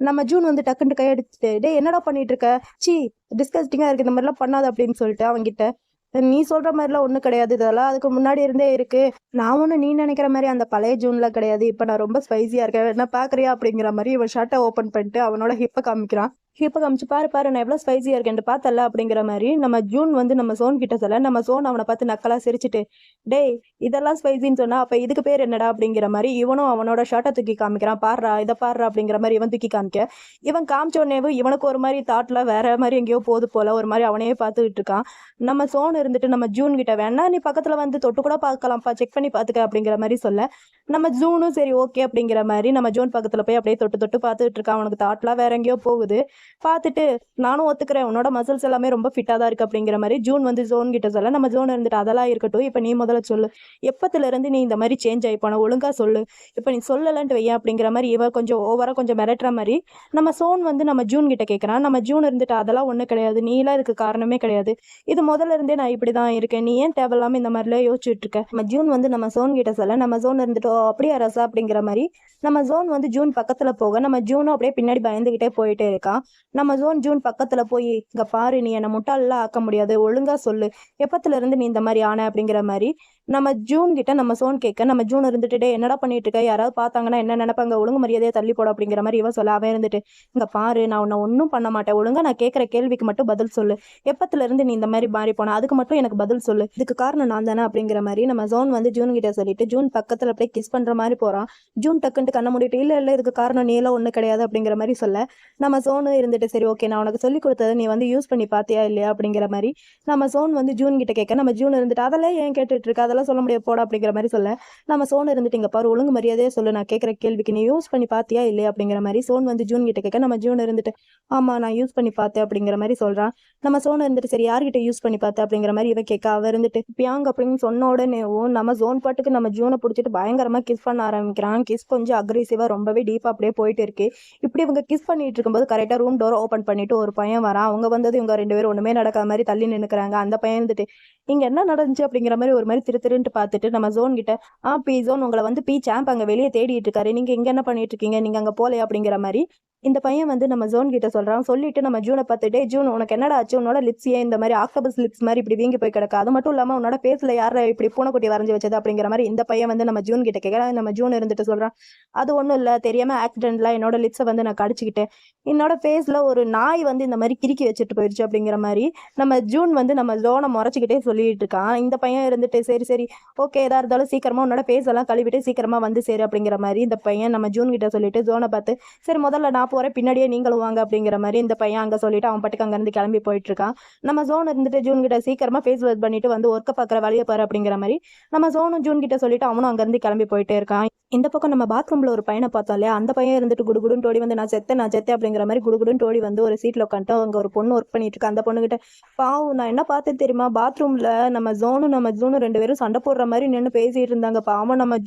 S1: நம்ம ஜூன் வந்து டக்குன்ட்டு கையடிச்சுட்டு டே என்னடா பண்ணிட்டு இருக்க, சி டிஸ்கஸ்டிங்கா இருக்கு இந்த மாதிரிலாம் பண்ணாது அப்படின்னு சொல்லிட்டு அவங்கிட்ட நீ சொல்ற மாதிரிலாம் ஒன்றும் கிடையாது, இதெல்லாம் அதுக்கு முன்னாடி இருந்தே இருக்கு, நான் ஒன்றும் நீ நினைக்கிற மாதிரி அந்த பழைய ஜூன்ல கிடையாது, இப்போ நான் ரொம்ப ஸ்பைசியா இருக்கேன் என்ன பாக்குறியா அப்படிங்கிற மாதிரி இவன் ஷர்ட்டை ஓப்பன் பண்ணிட்டு அவனோட ஹிப்பை காமிக்கிறான். ஹிப்பை காமிச்சு பாரு நான் எவ்வளோ ஸ்பைசியா இருக்கேன் பார்த்தல அப்படிங்கிற மாதிரி நம்ம ஜூன் வந்து நம்ம சோன் கிட்ட சொல்ல நம்ம சோன் அவனை பார்த்து நக்கலா சிரிச்சுட்டு டேய் இதெல்லாம் ஸ்பைசின்னு சொன்னா அப்ப இதுக்கு பேர் என்னடா அப்படிங்கிற மாதிரி இவனும் அவனோட ஷர்ட்டை தூக்கி காமிக்கிறான், பாடுறா இதை பாடுறா அப்படிங்கிற மாதிரி இவன் தூக்கி காமிக்க இவன் காமிச்சோடனேவும் இவனுக்கு ஒரு மாதிரி தாட்ல வேற மாதிரி எங்கேயோ போது போல ஒரு மாதிரி அவனையே பார்த்துக்கிட்டு இருக்கான். நம்ம சோன் இருந்துட்டு நம்ம ஜூன் கிட்ட வேணா நீ பக்கத்துல வந்து தொட்டு கூட பார்க்கலாம்ப்பா, செக் பண்ணி பாத்துக்க அப்படிங்கிற மாதிரி சொல்ல நம்ம ஜூனும் சரி ஓகே அப்படிங்கிற மாதிரி நம்ம ஜூன் பக்கத்துல போய் அப்படியே தொட்டு தொட்டு பார்த்துட்டு இருக்கான். அவனுக்கு தாட்லாம் வேற எங்கேயோ போகுது. பார்த்துட்டு நானும் ஒத்துக்கிறேன் உன்னோட மசில்ஸ் எல்லாமே ரொம்ப ஃபிட்டாக தான் இருக்கு அப்படிங்கிற மாதிரி ஜூன் வந்து ஜோன் கிட்ட சொல்ல நம்ம ஜோன் இருந்துட்டு அதெல்லாம் இருக்கட்டும், இப்போ நீ முதல்ல சொல்லு, எப்பத்துல இருந்து நீ இந்த மாதிரி சேஞ்ச் ஆயிப்பான ஒழுங்கா சொல்லு, இப்போ நீ சொல்லலன்ட்டு வையன் அப்படிங்கிற மாதிரி இவ கொஞ்சம் ஓவரா கொஞ்சம் மிரட்டுற மாதிரி நம்ம சோன் வந்து நம்ம ஜூன் கிட்ட கேட்கறான். நம்ம ஜூன் இருந்துட்டு அதெல்லாம் ஒன்றும் கிடையாது, நீலாம் இதுக்கு காரணமே கிடையாது, இது முதல்ல இருந்தே நான் இப்படிதான் இருக்கேன், நீ ஏன் தேவையில்லாம இந்த மாதிரிலாம் யோசிச்சுட்டு இருக்க. நம்ம ஜூன் வந்து நம்ம சோன் கிட்ட சொல்ல நம்ம ஜோன் இருந்துட்டு அப்படியே ரசா அப்படிங்கிற மாதிரி நம்ம ஜோன் வந்து ஜூன் பக்கத்துல போக நம்ம ஜூனும் அப்படியே பின்னாடி பயந்துகிட்டே போயிட்டே இருக்கான். நம்ம ஜூன் பக்கத்துல போய் இங்க பாரு, நீ என்ன முட்டாளெல்லாம் ஆக்க முடியாது, ஒழுங்கா சொல்லு, எப்பத்துல இருந்து நீ இந்த மாதிரி ஆன அப்படிங்கிற மாதிரி நம்ம ஜூன் கிட்ட நம்ம சோன் கேட்க, நம்ம ஜூன் இருந்துட்டு "டேய், என்னடா பண்ணிட்டு இருக்க, யாராவது பார்த்தாங்கன்னா என்ன நினைப்பாங்க, ஒழுங்கு மரியாதையா தள்ளி போட அப்படிங்கிற மாதிரி இவன் சொல்ல, அவன் இருந்துட்டு இங்க பாரு, நான் உன்னை ஒன்றும் பண்ண மாட்டேன், ஒழுங்கா நான் கேட்குற கேள்விக்கு மட்டும் பதில் சொல்லு, எப்பத்துல இருந்து நீ இந்த மாதிரி மாறி போன, அதுக்கு மட்டும் எனக்கு பதில் சொல்லு, இதுக்கு காரணம் நான் தானே அப்படிங்கிற மாதிரி நம்ம ஜோன் வந்து ஜூன் கிட்ட சொல்லிட்டு ஜூன் பக்கத்துல அப்படியே கிஸ் பண்ற மாதிரி போறான். ஜூன் டக்குன்ட்டு கண்ண மூடிட்டு இல்ல இல்ல இதுக்கு காரணம் நீ எல்லாம் ஒண்ணு கிடையாது அப்படிங்கிற மாதிரி சொல்ல, நம்ம சோனு இருந்துட்டு சரி ஓகே, நான் உனக்கு சொல்லி கொடுத்ததை நீ வந்து யூஸ் பண்ணி பாத்தியா இல்லையா அப்படிங்கிற மாதிரி நம்ம சோன் வந்து ஜூன் கிட்ட கேட்க, நம்ம ஜூன் இருந்துட்டு அதெல்லாம் ஏன் கேட்டுட்டு இருக்க, அதெல்லாம் சொல்ல முடியாது போட அப்படிங்கிற மாதிரி சொல்ல, நம்ம சோன் இருந்துட்டு இங்க பாரு, ஒழுங்கு மரியாதையே சொல்லு, நான் கேட்குற கேள்விக்கு நீ யூஸ் பண்ணி பாத்தியா இல்லையா அப்படிங்கிற மாதிரி சோன் வந்து ஜூன் கிட்ட கேட்க, நம்ம ஜூன் இருந்துட்டு ஆமா நான் யூஸ் பண்ணி பார்த்தேன் அப்படிங்கிற மாதிரி சொல்றான். நம்ம சோன் இருந்துட்டு சரி யார்கிட்ட யூஸ் பண்ணி பார்த்தேன் அப்படிங்கிற மாதிரி இவ கேட்க, அவ இருந்துட்டு பியாங் அப்படின்னு சொன்ன உடனேவும் நம்ம ஜோன் பாட்டுக்கு நம்ம ஜூனை பிடிச்சிட்டு பயங்கரமா கிஸ் பண்ண ஆரம்பிக்கிறான். கிஸ் கொஞ்சம் அக்ரெசிவா ரொம்பவே டீப்பா அப்படியே போயிட்டு இருக்கு. இப்படி இவங்க கிஸ் பண்ணிட்டு இருக்கும்போது கரெக்டா ரூம் டோர் ஓபன் பண்ணிட்டு ஒரு பையன் வரான். அவங்க வந்தது இவங்க 2 பேரும் ஒண்ணுமே நடக்காத மாதிரி தள்ளி நின்னுக்கிறாங்க. அந்த பையன் இருந்துட்டு இங்க என்ன நடந்துச்சு அப்படிங்கிற மாதிரி ஒரு மாதிரி திருத்திருன்ட்டு பார்த்துட்டு நம்ம ஜோன் கிட்ட பி ஜோன் உங்களை வந்து பி சாம்ப் அங்க வெளியே தேடிட்டு இருக்காரு, நீங்க இங்க என்ன பண்ணிட்டு இருக்கீங்க, நீங்க அங்க போலையா அப்படிங்கிற மாதிரி இந்த பையன் வந்து நம்ம ஜோன் கிட்ட சொல்றான். சொல்லிட்டு நம்ம ஜூனை பார்த்துட்டே ஜூன் உனக்கு என்னடா ஆச்சு, உன்னோட லிப்ஸ் ஏன் இந்த மாதிரி ஆக்டோபஸ் லிப்ஸ் மாதிரி இப்படி வீங்கி போய் கிடக்கு, அது மட்டும் இல்லாம உன்னோட ஃபேஸ்ல யாரை இப்படி பூனைக்குட்டி வரைஞ்சி வச்சது அப்படிங்கிற மாதிரி இந்த பையன் வந்து நம்ம ஜூன் கிட்ட கேட்க, நம்ம ஜூன் இருந்துட்டு சொல்றான் அது ஒன்றும் இல்லை, தெரியாம ஆக்சிடென்ட்ல என்னோட லிப்ஸை வந்து நான் கடிச்சிக்கிட்டேன், என்னோட ஃபேஸ்ல ஒரு நாய் வந்து இந்த மாதிரி கிறுக்கி வச்சுட்டு போயிடுச்சு அப்படிங்கிற மாதிரி நம்ம ஜூன் வந்து நம்ம ஜோனை முறைச்சிக்கிட்டே சொல்லிட்டு இருக்கான். இந்த பையன் இருந்துட்டு சரி சரி ஓகே, எதா இருந்தாலும் சீக்கிரமா உன்னோட ஃபேஸ் எல்லாம் கழுவிட்டு சீக்கிரமா வந்து சரி அப்படிங்கிற மாதிரி இந்த பையன் நம்ம ஜூன் கிட்ட சொல்லிட்டு ஜோனை பார்த்து சரி முதல்ல நான் போறேன், பின்னாடியே நீங்களும் வாங்க அப்படிங்கிற மாதிரி இந்த பையன் அங்க சொல்லிட்டு அவன் பாட்டுக்கு அங்க இருந்து கிளம்பி போயிட்டு இருக்கான். நம்ம ஜோன் இருந்துட்டு ஜூன் கிட்ட சீக்கிரமா ஃபேஸ் வாஷ் பண்ணிட்டு வந்து ஒர்க்க பாக்குற வழியை பாரு அப்படிங்கிற மாதிரி நம்ம ஜோனும் ஜூன் கிட்ட சொல்லிட்டு அவனும் அங்க இருந்து கிளம்பி போயிட்டே இருக்கான். இந்த பக்கம் நம்ம பாத்ரூம்ல ஒரு பையனை பார்த்தோம் இல்லையா, அந்த பையன் இருந்துட்டு குடுகுடுன்னு ஓடி வந்து நான் செத்தேன் அப்படிங்கிற மாதிரி குடுகுடுன்னு ஓடி வந்து ஒரு சீட்ல உட்காந்துட்டு அங்க ஒரு பொண்ணு ஒர்க் பண்ணிட்டு இருக்கா. அந்த பொண்ணு கிட்ட பாவம் நான் என்ன பார்த்தேன் தெரியுமா, பாத்ரூம்ல நம்ம ஜோனும் 2 பேரும் சண்டை போடுற மாதிரி நின்று பேசிட்டு இருந்தாங்க, பாவம் நம்ம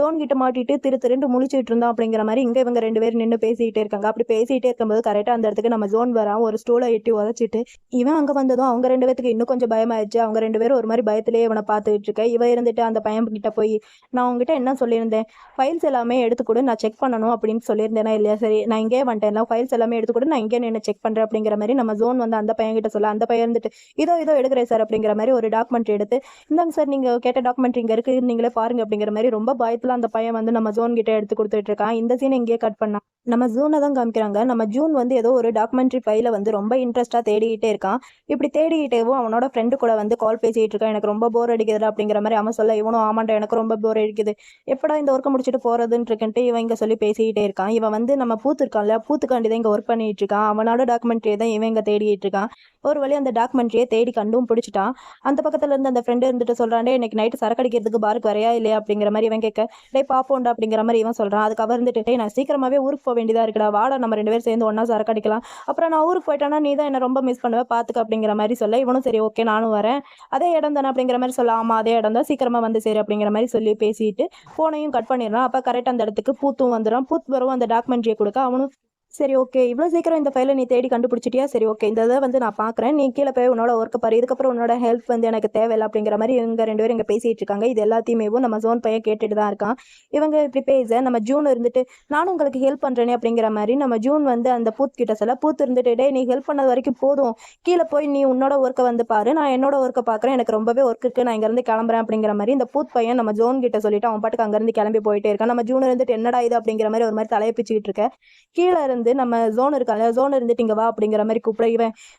S1: ஜோன் கிட்ட மாட்டிட்டு திருண்டு முழிச்சிட்டு இருந்தான் அப்படிங்கிற மாதிரி இங்க இவங்க 2 பேரும் நின்று பேசிட்டே இருக்காங்க. அப்படி பேசிட்டே இருக்கும்போது கரெக்டா அந்த இடத்துக்கு நம்ம ஜோன் வரான், ஒரு ஸ்டூலை எட்டி உதச்சிட்டு இவன் அங்க வந்ததும் அவங்க 2 பேருக்கு இன்னும் கொஞ்சம் பயமாயிடுச்சு. அவங்க 2 பேரும் ஒரு மாதிரி பயத்திலேயே இவனை பார்த்துட்டு இருக்க. இவ இருந்துட்டு அந்த பையன் கிட்ட போய் நான் உங்ககிட்ட என்ன சொல்லியிருந்தேன், ஃபைல்ஸ் எல்லாமே எடுத்துக்கூட நான் செக் பண்ணணும் அப்படின்னு சொல்லியிருந்தேனா இல்லையா, சரி நான் இங்கே வந்துட்டேன், ஃபைல்ஸ் எல்லாமே எடுத்துக்கூட நான் இங்கே நின்று செக் பண்றேன் அப்படிங்கிற மாதிரி நம்ம ஜோன் வந்து அந்த பையன் கிட்ட சொல்ல, அந்த பையன் இருந்துட்டு இதோ எடுக்கிறேன் சார் அப்படிங்கிற மாதிரி ஒரு டாக்குமெண்ட் எடுத்து இந்தாங்க சார் நீங்க கேட்ட டாக்குமெண்ட் இங்க இருக்கு, நீங்களே பாருங்க அப்படிங்கிற மாதிரி ரொம்ப பயத்துல அந்த பையன் வந்து நம்ம ஜோன் கிட்ட எடுத்து கொடுத்துட்டு இருக்கான். இந்த சீன் இங்கே கட் பண்ணா நம்ம ஜூனை தான் காமிக்கிறாங்க. நம்ம ஜூன் வந்து ஏதோ ஒரு டாக்குமெண்ட்ரி ஃபைலை வந்து ரொம்ப இன்ட்ரெஸ்டா தேடிக்கிட்டே இருக்கான். இப்படி தேடிக்கிட்டேவும் அவனோட ஃப்ரெண்டு கூட வந்து கால் பேசிட்டு இருக்கான். எனக்கு ரொம்ப போர் அடிக்குது அப்படிங்கிற மாதிரி அவன் சொல்ல, இவனும் ஆமாண்டா எனக்கு ரொம்ப போர் அடிக்குது, எப்படா இந்த ஒர்க்கை முடிச்சுட்டு போறதுன்னு இருக்குன்ட்டு இவன் இங்க சொல்லி பேசிக்கிட்டே இருக்கான். இவன் வந்து நம்ம பூத்து இருக்கான்ல, பூத்துக்காண்டி தான் இங்க ஒர்க் பண்ணிட்டு இருக்கான். அவனோட டாக்குமெண்ட்ரியை தான் இவன் இங்க தேடிட்டு இருக்கான். ஒரு வழி அந்த டாக்குமெண்ட்ரியை தேடி கண்டும் பிடிச்சிட்டான். அந்த பக்கத்துல இருந்து அந்த ஃப்ரெண்டு இருந்துட்டு சொல்றான், இன்னைக்கு நைட்டு சரக்கு அடிக்கிறதுக்கு பாருக்கு வரையா இல்லையா அப்படிங்கிற மாதிரி இவன் கேட்க, டே பாப்போண்டா அப்படிங்கிற மாதிரி இவன் சொல்றான். அதுக்கு அவர் இருந்துட்டு நான் சீக்கிரமாவே ஊருக்கு வேண்டியதா இருக்குடா, வாடா நம்ம 2 பேரும் சேர்ந்து ஒன்னா சரக்கு அடிக்கலாம், அப்புறம் நான் ஊருக்கு போயிட்டேன்னா நீ தான் என்ன ரொம்ப மிஸ் பண்ணுவேன் பாத்துக்க அப்படிங்கிற மாதிரி சொல்ல, இவனும் சரி ஓகே நானும் வரேன், அதே இடம் தானே அப்படிங்கிற மாதிரி சொல்ல, ஆமா அதே இடம் தான், சீக்கிரமா வந்து சரி அப்படிங்கிற மாதிரி சொல்லி பேசிட்டு போனையும் கட் பண்ணிடுறான். அப்ப கரெக்ட் அந்த இடத்துக்கு பூத்தும் வந்துடும். பூத்து வரவும் அந்த டாக்குமெண்ட்ரியை கொடுக்க அவனும் சரி ஓகே இவ்வளோ சீக்கிரம் இந்த ஃபைலை நீ தேடி கண்டுபிடிச்சிட்டியா, சரி ஓகே இந்த இதை வந்து நான் பார்க்குறேன், நீ கீழே போய் உன்னோட ஒர்க்கை பாரு, இதுக்கப்புறம் உன்னோட ஹெல்ப் வந்து எனக்கு தேவையில்லை அப்படிங்கிற மாதிரி இவங்க 2 பேரும் இங்கே பேசிட்டு இருக்காங்க. இது எல்லாத்தையுமே நம்ம ஜோன் பையன் கேட்டுட்டு தான் இருக்கான். இவங்க இப்படி பேச நம்ம ஜூன் இருந்துட்டு நானும் உங்களுக்கு ஹெல்ப் பண்ணுறேனே அப்படிங்கிற மாதிரி நம்ம ஜூன் வந்து அந்த பூத் கிட்ட சொல்ல, பூத்து இருந்துட்டு டே நீ ஹெல்ப் பண்ணது வரைக்கும் போதும், கீழே போய் நீ உன்னோட ஒர்க்கை வந்து பாரு, நான் என்னோட ஒர்க்கை பார்க்குறேன், எனக்கு ரொம்பவே ஒர்க் இருக்குது, நான் இங்கேருந்து கிளம்புறேன் அப்படிங்கிற மாதிரி இந்த பூத் பையன் நம்ம ஜோன் கிட்ட சொல்லிட்டு அவன் பாட்டுக்கு அங்கேருந்து கிளம்பி போயிட்டே இருக்கான். நம்ம ஜூன் இருந்துட்டு என்னடா இது அப்படிங்கிற மாதிரி ஒரு மாதிரி தலையை பிச்சுக்கிட்டு இருக்க. கீழே இருந்து நம்ம ஜோன் ஜோன் இருந்துட்டு இங்க வா அப்படிங்கிற மாதிரி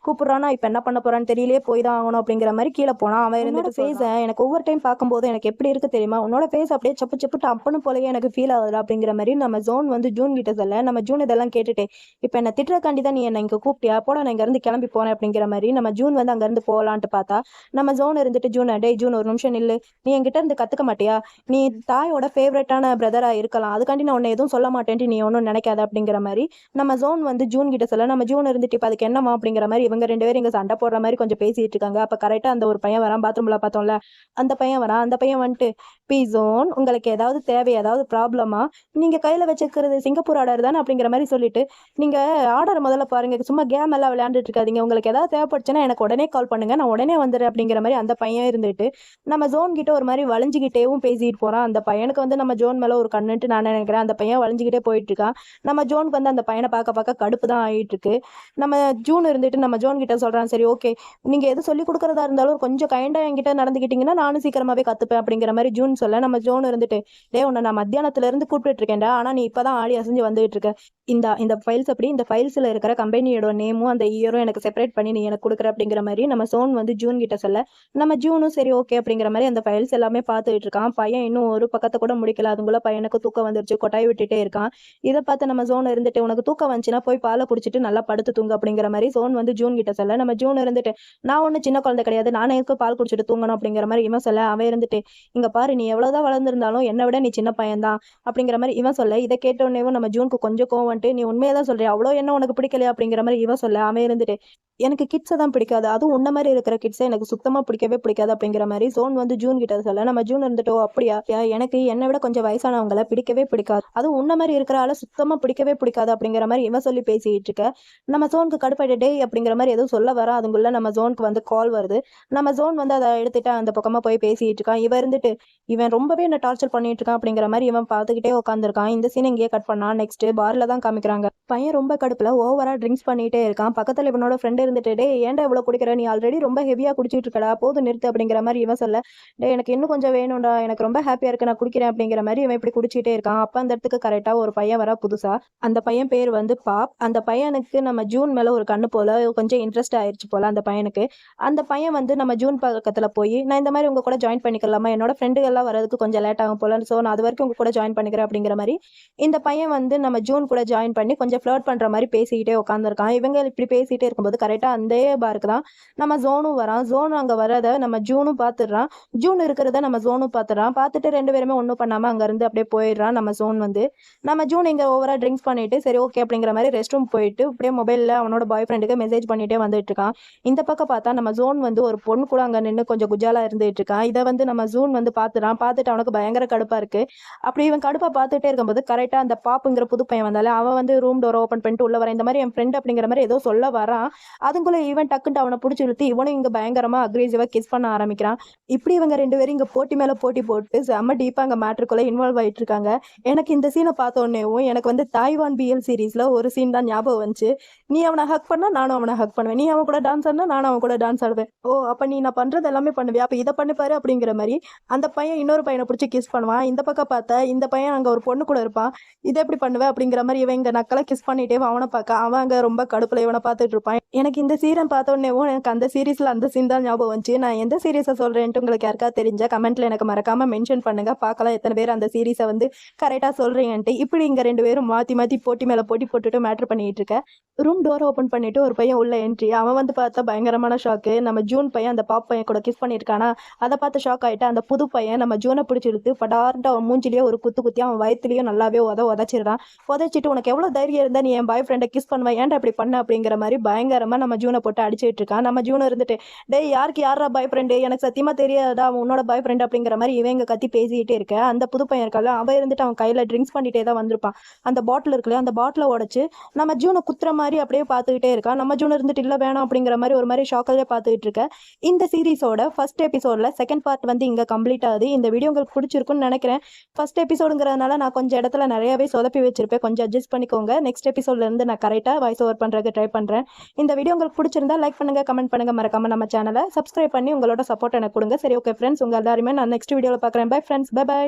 S1: கூப்பிடுறானா, இப்ப என்ன பண்ண போறான்னு தெரியலையே, போய் தான் ஆகணும் அப்படிங்கிற மாதிரி கீழே போனா அவன் இருந்துட்டு ஃபேஸ எனக்கு ஒவ்வொரு டைம் பார்க்கும்போது எனக்கு எப்படி இருக்கு தெரியுமா, உன்னோட ஃபேஸ் அப்படியே சப்பு சப்பு டப்புன்னு போலயே எனக்கு ஃபீல் ஆகுது அப்படிங்கிற மாதிரி நம்ம ஜோன் வந்து ஜூன் கிட்ட சொல்ல, நம்ம ஜூன் இதெல்லாம் கேட்டுட்டு இப்ப என்ன திட்டுறக்காண்டி தான் நீ என்ன இங்க கூப்பிட்டியா, போட நான் இங்க இருந்து கிளம்பி போறேன் அப்படிங்கிற மாதிரி நம்ம ஜூன் வந்து அங்க இருந்து போகலான்ட்டு பார்த்தா நம்ம ஜோன் இருந்துட்டு டே ஜூன் ஒரு நிமிஷம் நில்லு, நீ என்கிட்ட இருந்து கத்துக்க மாட்டியா, நீ தாயோட ஃபேவரட்டான பிரதரா இருக்கலாம், அதுக்காண்டி நான் உன்னை எதுவும் சொல்ல மாட்டேன்ட்டு நீ ஒன்றும் நினைக்காத அப்படிங்கிற மாதிரி நம்ம ஜோன் வந்து ஜூன் கிட்ட சொல்ல, நம்ம ஜூன் இருந்துட்டு இப்ப அதுக்கு என்னமா அப்படிங்கிற மாதிரி இவங்க 2 பேரும் இங்க சண்டை போடுற மாதிரி கொஞ்சம் பேசிட்டு இருக்காங்க. அப்ப கரெக்டா அந்த ஒரு பையன் வரான், பாத்ரூம்ல பார்த்தோம்ல அந்த பையன் வரான். அந்த பையன் வந்துட்டு பி ஜோன் உங்களுக்கு ஏதாவது தேவை, ஏதாவது ப்ராப்ளமா, நீங்க கையில வச்சுக்கிறது சிங்கப்பூர் ஆர்டர் தானே அப்படிங்கிற மாதிரி சொல்லிட்டு நீங்க ஆர்டர் முதல்ல பாருங்க, சும்மா கேம் எல்லாம் விளையாண்டுட்டு இருக்காதீங்க, உங்களுக்கு ஏதாவது தேவைப்படுச்சுன்னா எனக்கு உடனே கால் பண்ணுங்க, நான் உடனே வந்துடுறேன் அப்படிங்கிற மாதிரி அந்த பையன் இருந்துட்டு நம்ம ஜோன் கிட்ட ஒரு மாதிரி வளைஞ்சுக்கிட்டேவும் பேசிட்டு போறான். அந்த பையனுக்கு வந்து நம்ம ஜோன் மேல ஒரு கண்ணுட்டு நான் நினைக்கிறேன். அந்த பையன் வளைஞ்சுக்கிட்டே போயிட்டு இருக்கான். நம்ம ஜோனுக்கு வந்து அந்த பையனை பையனை பார்க்க பார்க்க கடுப்பு தான் ஆகிட்டு இருக்கு. நம்ம ஜூன் இருந்துட்டு நம்ம ஜோன் கிட்ட சொல்கிறான், சரி ஓகே நீங்கள் எது சொல்லி கொடுக்குறதா இருந்தாலும் கொஞ்சம் கைண்டாக என்கிட்ட நடந்துக்கிட்டிங்கன்னா நானும் சீக்கிரமாகவே கற்றுப்பேன் அப்படிங்கிற மாதிரி ஜூன் சொல்ல, நம்ம ஜோன் இருந்துட்டு உன்னை நான் மத்தியானத்துலேருந்து கூப்பிட்டு இருக்கேன்டா, ஆனால் நீ இப்போ தான் ஆடி அசைஞ்சு வந்துட்டு இருக்க. இந்த ஃபைல்ஸ் அப்படி இந்த ஃபைல்ஸில் இருக்கிற கம்பெனியோட நேமும் அந்த இயரும் எனக்கு செப்பரேட் பண்ணி நீ எனக்கு கொடுக்குற அப்படிங்கிற மாதிரி நம்ம ஜோன் வந்து ஜூன் கிட்ட சொல்ல, நம்ம ஜூனும் சரி ஓகே அப்படிங்கிற மாதிரி அந்த ஃபைல்ஸ் எல்லாமே பார்த்துட்டு இருக்கான். பையன் இன்னும் ஒரு பக்கத்தை கூட முடிக்கல, அதுக்குள்ள பையனுக்கு தூக்கம் வந்துருச்சு, கொட்டாய் விட்டுட்டே இருக்கான். இதை பார்த்து நம்ம ஜோன் இருந்துட்டு உனக்கு தூக்கம் வந்துச்சுன்னா போய் பாலை குடிச்சிட்டு நல்லா படுத்து தூங்க அப்படிங்கிற மாதிரி ஜோன் வந்து ஜூன் கிட்ட சொல்ல, நம்ம ஜூன் இருந்துட்டு நான் ஒன்றும் சின்ன குழந்தை கிடையாது, நானே எனக்கு பால் குடிச்சிட்டு தூங்கணும் அப்படிங்கிற மாதிரி இவன் சொல்ல, அவன் இருந்துட்டு இங்க பாரு நீ எவ்வளவுதான் வளர்ந்துருந்தாலும் என்னை விட நீ சின்ன பையன் தான் அப்படிங்கிற மாதிரி இவன் சொல்ல, இதை கேட்டோடனேவும் நம்ம ஜூனுக்கு கொஞ்சம் கோவம் வந்துட்டு, நீ உண்மையதான் சொல்றியா, அவ்வளோ என்ன உனக்கு பிடிக்கலையா அப்படிங்கிற மாதிரி இவன் சொல்ல, அவன் இருந்துட்டு எனக்கு கிட்ஸை தான் பிடிக்காது, அதுவும் உன்ன மாதிரி இருக்கிற கிட்ஸை எனக்கு சுத்தமாக பிடிக்கவே பிடிக்காது அப்படிங்கிற மாதிரி ஜோன் வந்து ஜூன் கிட்ட சொல்ல, நம்ம ஜூன் இருந்துட்டோ அப்படியா, எனக்கு என்னை விட கொஞ்சம் வயசானவங்களை பிடிக்கவே பிடிக்காது, அதுவும் உன்ன மாதிரி இருக்கிற ஆளை சுத்தமாக பிடிக்கவே பிடிக்காது அப்படிங்கிற மாதிரி இவன் சொல்லி பேசிட்டு இருக்க. நம்ம ஜோனுக்கு கடுப்பாயிட்டே அப்படிங்கிற மாதிரி எதுவும் சொல்ல வர, அதுக்குள்ள நம்ம ஜோனுக்கு வந்து கால் வருது. நம்ம ஜோன் வந்து அதை எடுத்துட்டு அந்த பக்கமாக போய் பேசிட்டு இருக்கான். இவன் இருந்துட்டு இவன் ரொம்பவே என்ன டார்ச்சர் பண்ணிட்டு இருக்கான் அப்படிங்கிற மாதிரி இவன் பார்த்துக்கிட்டே உட்காந்துருக்கான். இந்த சீன் இங்கேயே கட் பண்ணா. நெக்ஸ்ட் பார்ல தான் காமிக்கிறாங்க. பையன் ரொம்ப கடுப்புல ஓவரா ட்ரிங்க்ஸ் பண்ணிட்டே இருக்கான். பக்கத்துல இவனோட ஃப்ரெண்ட் இருந்துட்டு ஏன்டா இவ்வளவு குடிக்கிற, நீ ஆல்ரெடி ரொம்ப ஹெவியா குடிச்சிட்டு இருக்கடா, போதும் நிறுத்து அப்படிங்கிற மாதிரி இவன் சொல்ல, எனக்கு இன்னும் கொஞ்சம் வேணும்டா, எனக்கு ரொம்ப ஹாப்பியா இருக்கு, நான் குடிக்கிறேன் அப்படிங்கிற மாதிரி இவன் இப்படி குடிச்சிட்டே இருக்கான். அப்ப அந்த இடத்துக்கு கரெக்டா ஒரு பையன் வர புதுசா. அந்த பையன் பேர் வந்து பாப். அந்த பையனுக்கு நம்ம ஜூன் மேல ஒரு கண்ணு போல கொஞ்சம் இன்ட்ரெஸ்ட் ஆயிடுச்சு போல அந்த பையனுக்கு. அந்த பையன் வந்து நம்ம ஜூன் பக்கத்துல போய் நான் இந்த மாதிரி உங்க கூட ஜாயின் பண்ணிக்கலாமா, என்னோட ஃப்ரெண்டுகள் எல்லாம் வரதுக்கு கொஞ்சம் லேட் ஆகும் போல, ஸோ நான் அது வரைக்கும் உங்க கூட ஜாயின் பண்ணிக்கிறேன் அப்படிங்கிற மாதிரி இந்த பையன் வந்து நம்ம ஜூன் கூட ஜாயின் பண்ணி கொஞ்சம் ஃப்ளர்ட் பண்ற மாதிரி பேசிக்கிட்டே உட்காந்துருக்கான். இவங்க இப்படி பேசிட்டே இருக்கும்போது கரெக்டா அந்த பாருக்கு தான் நம்ம ஜோனும் வரான். ஜோன் அங்க வரத நம்ம ஜூனும் பாத்துடுறான். ஜூன் இருக்கிறத நம்ம ஜோனும் பாத்துறான். பார்த்துட்டு ரெண்டு பேருமே ஒன்றும் பண்ணாம அங்க இருந்து அப்படியே போயிடுறான். நம்ம ஜோன் வந்து நம்ம ஜூன் இங்க ஓவரா ட்ரிங்க்ஸ் பண்ணிட்டு சரி ஓகே அப்படிங்கிற மாதிரி ரெஸ்ட் ரூம் போயிட்டு அப்படியே மொபைல்ல அவனோட பாய் ஃப்ரெண்டுக்கு மெசேஜ் பண்ணிட்டே வந்துட்டு இருக்கான். இந்த பக்கம் பார்த்தா நம்ம ஜோன் வந்து ஒரு பொண்ணு கூட அங்க நின்று கொஞ்சம் குஜாலா இருந்துட்டு இருக்கான். இதை வந்து நம்ம ஜூன் வந்து பாத்துறான். பார்த்துட்டு அவனுக்கு பயங்கர கடுப்பா இருக்கு. அப்படி இவன் கடுப்பா பார்த்துட்டே இருக்கும்போது கரெக்டா அந்த பாப்புங்கிற புது பையன் வந்தால அவன் வந்து ரூம் டோர் ஓப்பன் பண்ணிட்டு உள்ள வர, இந்த மாதிரி என் ஃப்ரெண்ட் அப்படிங்கிற மாதிரி ஏதோ சொல்ல வரான். அதுக்குள்ள இவன் டக்குன்ட்டு அவனை பிடிச்சி இழுத்து இவனும் இங்க பயங்கரமா அக்ரெசிவா கிஸ் பண்ண ஆரம்பிக்கிறான். இப்படி இவங்க ரெண்டு பேரும் இங்க போட்டி மேல போட்டி போட்டு செம்ம டீப்பா அங்க மேட்ருக்குள்ள இன்வால்வ் ஆயிட்டு இருக்காங்க. எனக்கு இந்த சீனை பார்த்த உடனேவும் எனக்கு வந்து தாய்வான் பிஎல் சீரீஸ்ல ஒரு சீன் தான் ஞாபகம் வந்துச்சு. நீ அவனை ஹக் பண்ணா நானும் அவனை ஹக் பண்ணுவேன், நீ அவன் கூட டான்ஸ் ஆடினா நானும் அவன் கூட டான்ஸ் ஆடுவேன், ஓ அப்ப நீ நான் பண்றது எல்லாமே பண்ணுவியா, அப்ப இதை பண்ணிப்பாரு அப்படிங்கிற மாதிரி அந்த பையன் இன்னொரு பையனை பிடிச்சி கிஸ் பண்ணுவான். இந்த பக்கம் பார்த்தா இந்த பையன் அங்க ஒரு பொண்ணு கூட இருப்பான். இதை எப்படி பண்ணுவேன் அப்படிங்கிற மாதிரி இவன் இங்க நக்கலை கிஸ் பண்ணிட்டே அவனை பார்க்க அவன் அங்க ரொம்ப கடுப்புல இவனை பார்த்துட்டு இருப்பான். எனக்கு இந்த சீரன் பார்த்த உடனேவும் எனக்கு அந்த சீரீஸ்ல அந்த சீன் தான் ஞாபகம் வந்துச்சு. நான் எந்த சீரீஸை சொல்றேன்ட்டு உங்களுக்கு யாருக்கா தெரிஞ்ச கமெண்ட்ல எனக்கு மறக்காம மென்ஷன் பண்ணுங்க, பார்க்கலாம் எத்தனை பேர் அந்த சீரீஸை வந்து கரெக்டா சொல்றீங்கன்ட்டு. இப்படி இங்க ரெண்டு பேரும் மாத்தி மாத்தி போட்டி மேல போட்டி போட்டுட்டு மேட்ரு பண்ணிட்டு இருக்க. ரூம் டோர் ஓப்பன் பண்ணிட்டு ஒரு பையன் உள்ள என்ட்ரி. அவன் வந்து பார்த்தா பயங்கரமான ஷாக்கு. நம்ம ஜூன் பையன் அந்த பாப் பையன் கூட கிஸ் பண்ணியிருக்கானா, அதை பார்த்து ஷாக் ஆயிட்டு அந்த புது பையன் நம்ம ஜூனை பிடிச்சி இழுத்து படார்ட்டு அவன் மூஞ்சிலேயே ஒரு குத்து குத்தி அவன் வயிற்றுலயும் நல்லாவே உதச்சிடுறான். உதச்சிட்டு உனக்கு எவ்வளவு தைரியம் இருந்தா நீ என் பாய் ஃப்ரெண்டை கிஸ் பண்ணுவேன், ஏன்டா இப்படி பண்ண அப்படிங்கிற மாதிரி பயங்கரமா நம்ம ஜூனை போட்டு அடிச்சிட்டு இருக்கான். நம்ம ஜூன் இருந்துட்டு டேய் யாருக்கு யாரா பாய் ஃப்ரெண்டு, எனக்கு சத்தியமா தெரியாதா அவன் உன்னோட பாய் ஃப்ரெண்ட் அப்படிங்கிற மாதிரி இவங்க கத்தி பேசிக்கிட்டே இருக்க. அந்த புது பையன் இருக்கால அவன் இருந்துட்டு அவன் கையில ட்ரிங்க்ஸ் பண்ணிட்டே தான் வந்திருப்பான். அந்த பாட்டில் இருக்குல்ல அந்த பாட்டிலை உடைச்சு நம்ம ஜூனை குத்துற மாதிரி அப்படியே பார்த்துக்கிட்டே இருக்கான். நம்ம ஜூன் இருந்துட்டு இல்லை வேணாம் அப்படிங்கிற மாதிரி ஒரு மாதிரி ஷாக்கிலே பார்த்துக்கிட்டு இருக்க. இந்த சீரீஸோட ஃபர்ஸ்ட் எபிசோட்ல செகண்ட் பார்ட் வந்து இங்க கம்ப்ளீட் ஆகுது. இந்த வீடியோ உங்களுக்கு பிடிச்சிருக்குன்னு நினைக்கிறேன். ஃபர்ஸ்ட் எபிசோடுங்கிறதுனால நான் கொஞ்சம் இடத்துல நிறையவே சொதப்பி வச்சிருப்பேன், கொஞ்சம் அட்ஜஸ்ட் பண்ணிக்கோங்க. நெக்ஸ்ட் எபிசோட்ல இருந்து நான் கரெக்டாக வாய்ஸ் ஓவர் பண்றதுக்கு ட்ரை பண்றேன். இந்த வீடியோ உங்களுக்கு பிடிச்சிருந்தா லைக் பண்ணுங்க, கமெண்ட் பண்ணுங்க, மறக்காம நம்ம சேனலை சப்ஸ்கிரைப் பண்ணி உங்களோட சப்போர்ட் எனக்கு கொடுங்க. சரி ஓகே ஃப்ரெண்ட்ஸ், உங்க எல்லாருமே நான் நெக்ஸ்ட் வீடியோவில் பார்க்குறேன். Bye friends, bye by.